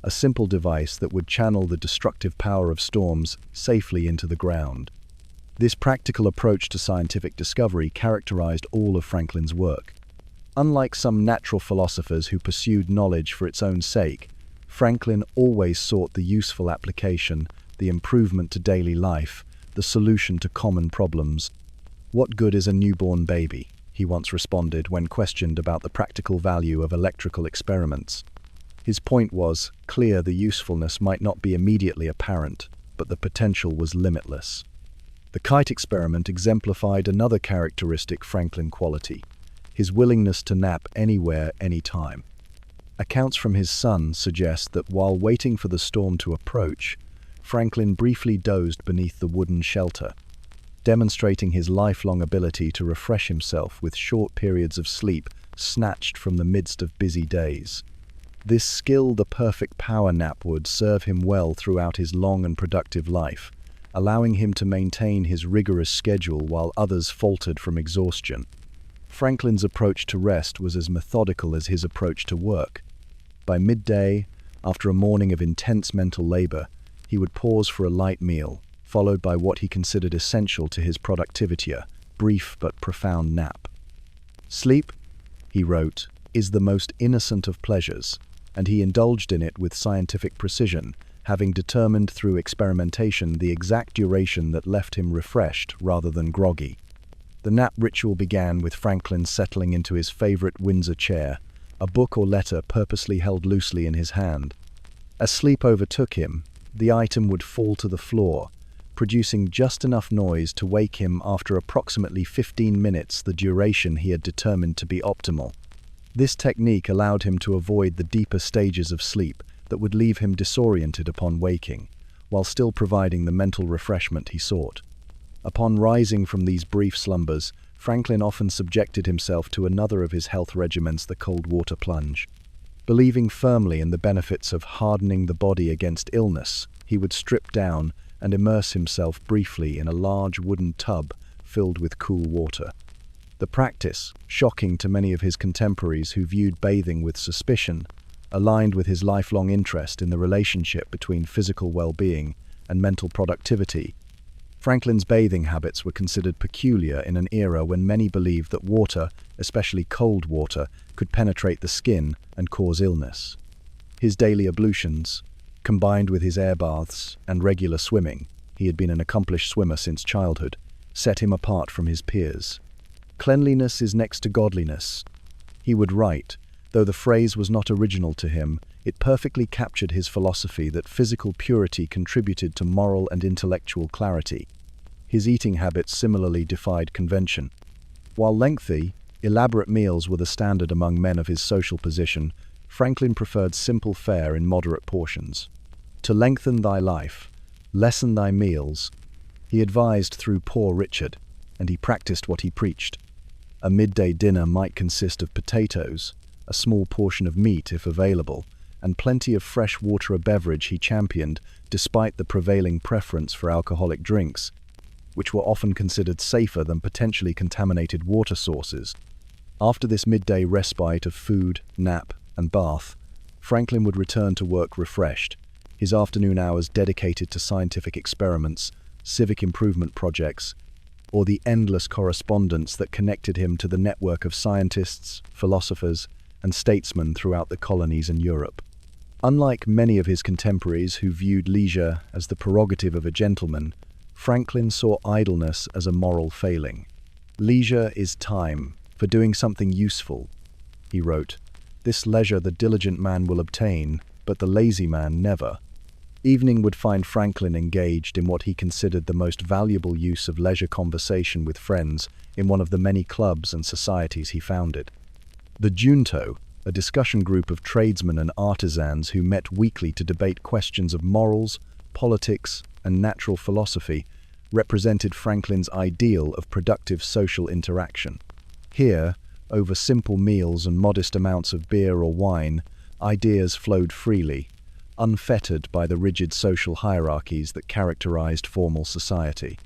a simple device that would channel the destructive power of storms safely into the ground. This practical approach to scientific discovery characterized all of Franklin's work. Unlike some natural philosophers who pursued knowledge for its own sake, Franklin always sought the useful application, the improvement to daily life, the solution to common problems. "What good is a newborn baby?" he once responded when questioned about the practical value of electrical experiments. His point was clear: the usefulness might not be immediately apparent, but the potential was limitless. The kite experiment exemplified another characteristic Franklin quality: his willingness to nap anywhere, anytime. Accounts from his son suggest that while waiting for the storm to approach, Franklin briefly dozed beneath the wooden shelter, demonstrating his lifelong ability to refresh himself with short periods of sleep snatched from the midst of busy days. This skill, the perfect power nap, would serve him well throughout his long and productive life, allowing him to maintain his rigorous schedule while others faltered from exhaustion. Franklin's approach to rest was as methodical as his approach to work. By midday, after a morning of intense mental labor, he would pause for a light meal, followed by what he considered essential to his productivity: a brief but profound nap. "Sleep," he wrote, "is the most innocent of pleasures," and he indulged in it with scientific precision, having determined through experimentation the exact duration that left him refreshed rather than groggy. The nap ritual began with Franklin settling into his favorite Windsor chair, a book or letter purposely held loosely in his hand. As sleep overtook him, the item would fall to the floor, producing just enough noise to wake him after approximately 15 minutes, the duration he had determined to be optimal. This technique allowed him to avoid the deeper stages of sleep that would leave him disoriented upon waking, while still providing the mental refreshment he sought. Upon rising from these brief slumbers, Franklin often subjected himself to another of his health regimens, the cold water plunge. Believing firmly in the benefits of hardening the body against illness, he would strip down and immerse himself briefly in a large wooden tub filled with cool water. The practice, shocking to many of his contemporaries who viewed bathing with suspicion, aligned with his lifelong interest in the relationship between physical well-being and mental productivity. Franklin's bathing habits were considered peculiar in an era when many believed that water, especially cold water, could penetrate the skin and cause illness. His daily ablutions, combined with his air baths and regular swimming — he had been an accomplished swimmer since childhood — set him apart from his peers. "Cleanliness is next to godliness," he would write. Though the phrase was not original to him, it perfectly captured his philosophy that physical purity contributed to moral and intellectual clarity. His eating habits similarly defied convention. While lengthy, elaborate meals were the standard among men of his social position, Franklin preferred simple fare in moderate portions. "To lengthen thy life, lessen thy meals," he advised through Poor Richard, and he practiced what he preached. A midday dinner might consist of potatoes, a small portion of meat if available, and plenty of fresh water, a beverage he championed despite the prevailing preference for alcoholic drinks. which were often considered safer than potentially contaminated water sources. After this midday respite of food, nap, and bath, Franklin would return to work refreshed, his afternoon hours dedicated to scientific experiments, civic improvement projects, or the endless correspondence that connected him to the network of scientists, philosophers, and statesmen throughout the colonies and Europe. Unlike many of his contemporaries who viewed leisure as the prerogative of a gentleman, Franklin saw idleness as a moral failing. "Leisure is time for doing something useful," he wrote. "This leisure the diligent man will obtain, but the lazy man never." Evening would find Franklin engaged in what he considered the most valuable use of leisure conversation with friends in one of the many clubs and societies he founded. The Junto, a discussion group of tradesmen and artisans who met weekly to debate questions of morals, politics, and natural philosophy, represented Franklin's ideal of productive social interaction. Here, over simple meals and modest amounts of beer or wine, ideas flowed freely, unfettered by the rigid social hierarchies that characterized formal society.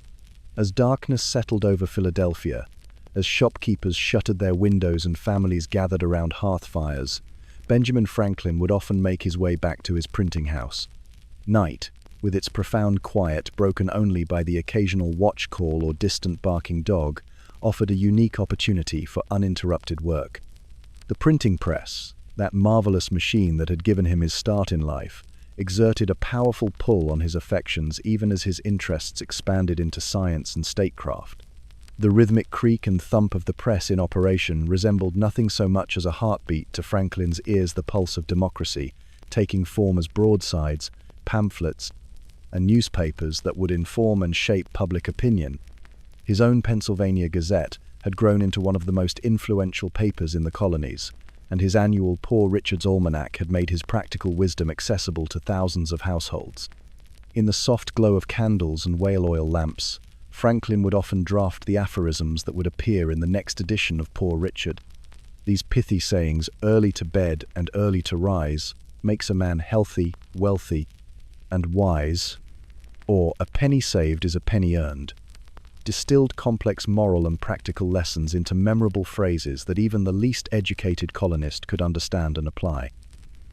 As darkness settled over Philadelphia, as shopkeepers shuttered their windows and families gathered around hearth fires, Benjamin Franklin would often make his way back to his printing house. Night, with its profound quiet broken only by the occasional watch call or distant barking dog, offered a unique opportunity for uninterrupted work. The printing press, that marvelous machine that had given him his start in life, exerted a powerful pull on his affections even as his interests expanded into science and statecraft. The rhythmic creak and thump of the press in operation resembled nothing so much as a heartbeat to Franklin's ears, the pulse of democracy, taking form as broadsides, pamphlets, and newspapers that would inform and shape public opinion. His own Pennsylvania Gazette had grown into one of the most influential papers in the colonies, and his annual Poor Richard's Almanac had made his practical wisdom accessible to thousands of households. In the soft glow of candles and whale oil lamps, Franklin would often draft the aphorisms that would appear in the next edition of Poor Richard. These pithy sayings, "early to bed and early to rise, makes a man healthy, wealthy, and wise," or "a penny saved is a penny earned," distilled complex moral and practical lessons into memorable phrases that even the least educated colonist could understand and apply.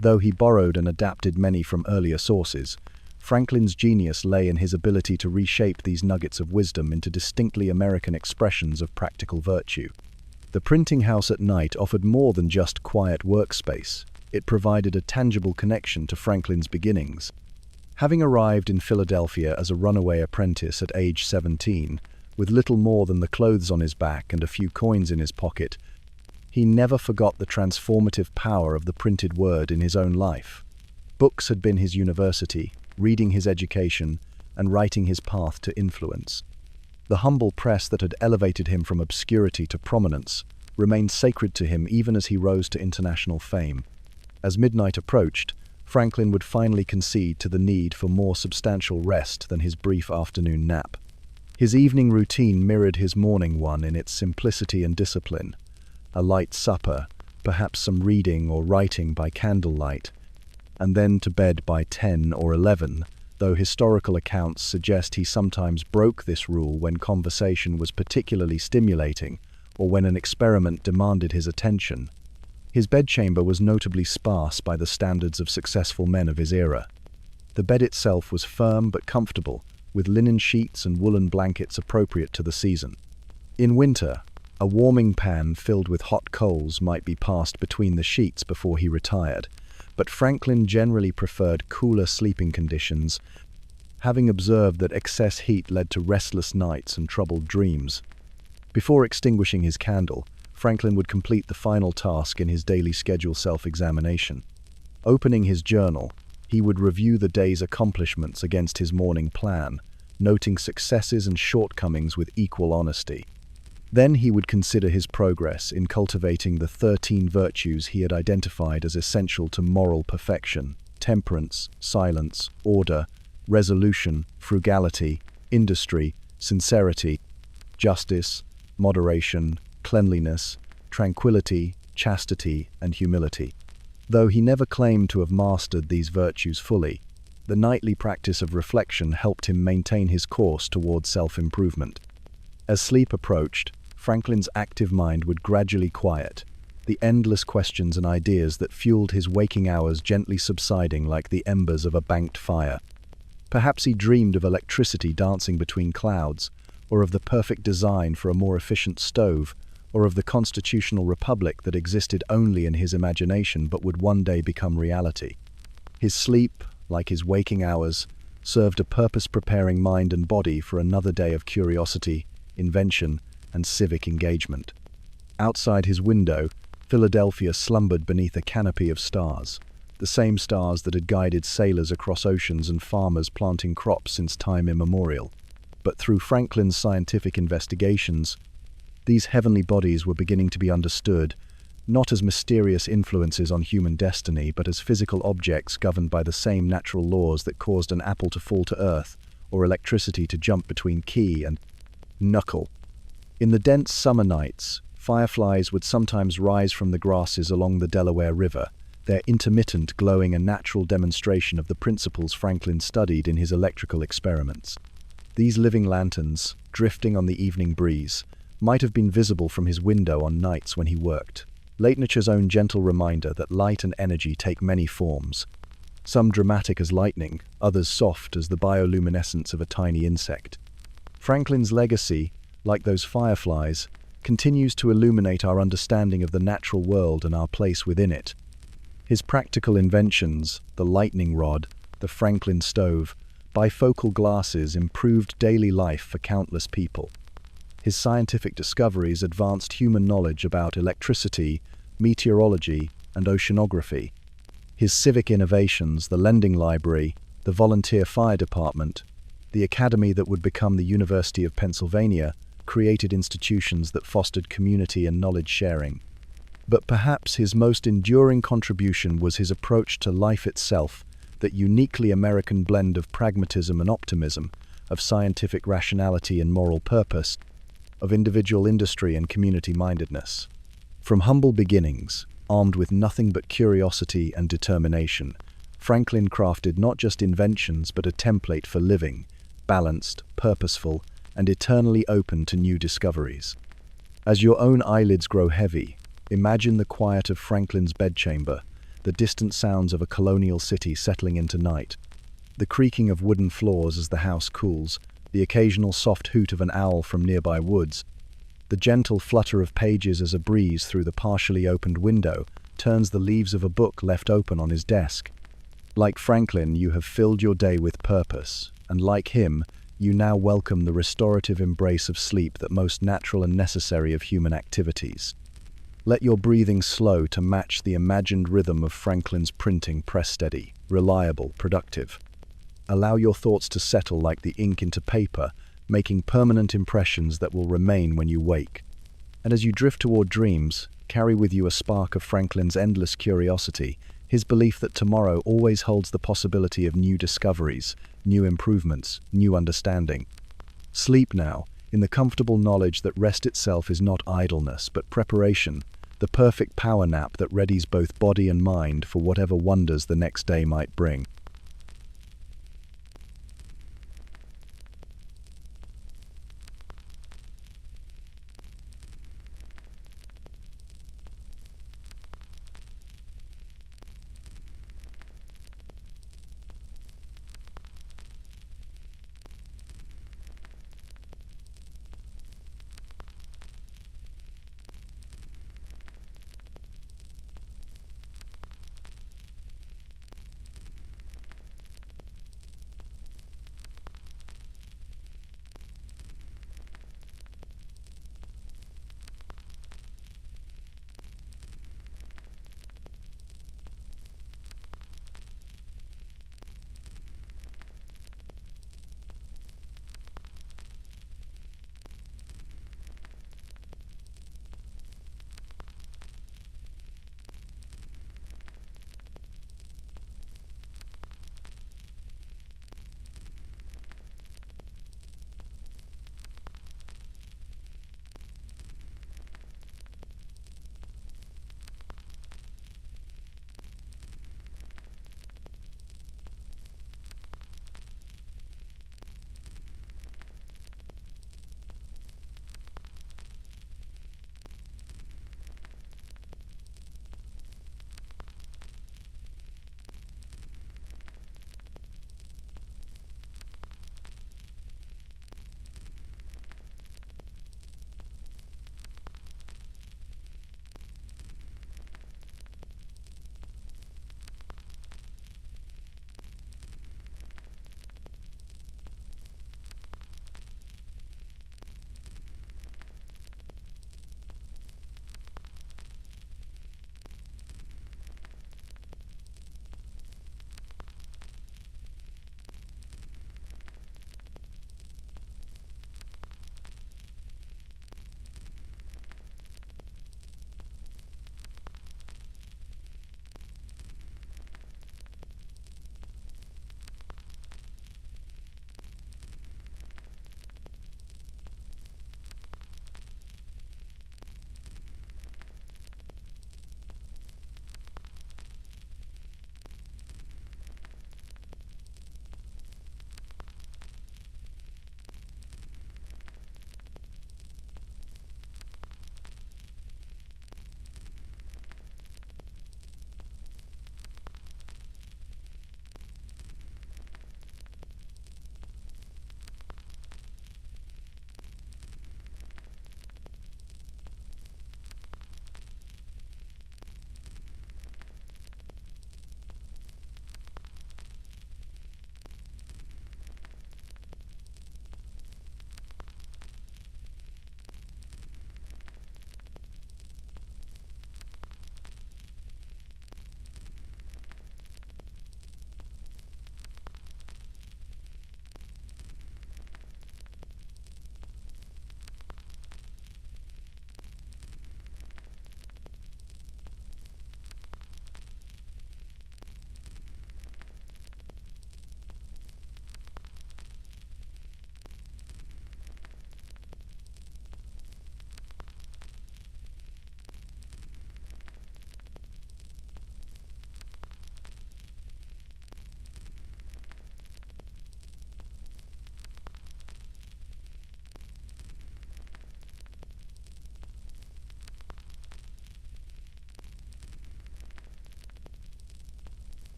Though he borrowed and adapted many from earlier sources, Franklin's genius lay in his ability to reshape these nuggets of wisdom into distinctly American expressions of practical virtue. The printing house at night offered more than just quiet workspace. It provided a tangible connection to Franklin's beginnings. Having arrived in Philadelphia as a runaway apprentice at age 17, with little more than the clothes on his back and a few coins in his pocket, he never forgot the transformative power of the printed word in his own life. Books had been his university, reading his education, and writing his path to influence. The humble press that had elevated him from obscurity to prominence remained sacred to him even as he rose to international fame. As midnight approached, Franklin would finally concede to the need for more substantial rest than his brief afternoon nap. His evening routine mirrored his morning one in its simplicity and discipline. A light supper, perhaps some reading or writing by candlelight, and then to bed by 10 or 11, though historical accounts suggest he sometimes broke this rule when conversation was particularly stimulating or when an experiment demanded his attention. His bedchamber was notably sparse by the standards of successful men of his era. The bed itself was firm but comfortable, with linen sheets and woolen blankets appropriate to the season. In winter, a warming pan filled with hot coals might be passed between the sheets before he retired, but Franklin generally preferred cooler sleeping conditions, having observed that excess heat led to restless nights and troubled dreams. Before extinguishing his candle, Franklin would complete the final task in his daily schedule self-examination. Opening his journal, he would review the day's accomplishments against his morning plan, noting successes and shortcomings with equal honesty. Then he would consider his progress in cultivating the 13 virtues he had identified as essential to moral perfection: temperance, silence, order, resolution, frugality, industry, sincerity, justice, moderation, cleanliness, tranquility, chastity, and humility. Though he never claimed to have mastered these virtues fully, The nightly practice of reflection helped him maintain his course towards self-improvement. As sleep approached, Franklin's active mind would gradually quiet, the endless questions and ideas that fueled his waking hours gently subsiding like the embers of a banked fire. Perhaps he dreamed of electricity dancing between clouds, or of the perfect design for a more efficient stove, or of the constitutional republic that existed only in his imagination but would one day become reality. His sleep, like his waking hours, served a purpose-preparing mind and body for another day of curiosity, invention, and civic engagement. Outside his window, Philadelphia slumbered beneath a canopy of stars, the same stars that had guided sailors across oceans and farmers planting crops since time immemorial. But through Franklin's scientific investigations, these heavenly bodies were beginning to be understood, not as mysterious influences on human destiny, but as physical objects governed by the same natural laws that caused an apple to fall to earth, or electricity to jump between key and knuckle. In the dense summer nights, fireflies would sometimes rise from the grasses along the Delaware River, their intermittent glowing a natural demonstration of the principles Franklin studied in his electrical experiments. These living lanterns, drifting on the evening breeze, might have been visible from his window on nights when he worked. Late nature's own gentle reminder that light and energy take many forms, some dramatic as lightning, others soft as the bioluminescence of a tiny insect. Franklin's legacy, like those fireflies, continues to illuminate our understanding of the natural world and our place within it. His practical inventions, the lightning rod, the Franklin stove, bifocal glasses improved daily life for countless people. His scientific discoveries advanced human knowledge about electricity, meteorology, and oceanography. His civic innovations, the lending library, the volunteer fire department, the academy that would become the University of Pennsylvania, created institutions that fostered community and knowledge sharing. But perhaps his most enduring contribution was his approach to life itself, that uniquely American blend of pragmatism and optimism, of scientific rationality and moral purpose, of individual industry and community-mindedness. From humble beginnings, armed with nothing but curiosity and determination, Franklin crafted not just inventions but a template for living, balanced, purposeful, and eternally open to new discoveries. As your own eyelids grow heavy, imagine the quiet of Franklin's bedchamber, the distant sounds of a colonial city settling into night, the creaking of wooden floors as the house cools, the occasional soft hoot of an owl from nearby woods, the gentle flutter of pages as a breeze through the partially opened window turns the leaves of a book left open on his desk. Like Franklin, you have filled your day with purpose, and like him, you now welcome the restorative embrace of sleep that most natural and necessary of human activities. Let your breathing slow to match the imagined rhythm of Franklin's printing, press steady, reliable, productive. Allow your thoughts to settle like the ink into paper, making permanent impressions that will remain when you wake. And as you drift toward dreams, carry with you a spark of Franklin's endless curiosity, his belief that tomorrow always holds the possibility of new discoveries, new improvements, new understanding. Sleep now, in the comfortable knowledge that rest itself is not idleness but preparation, the perfect power nap that readies both body and mind for whatever wonders the next day might bring.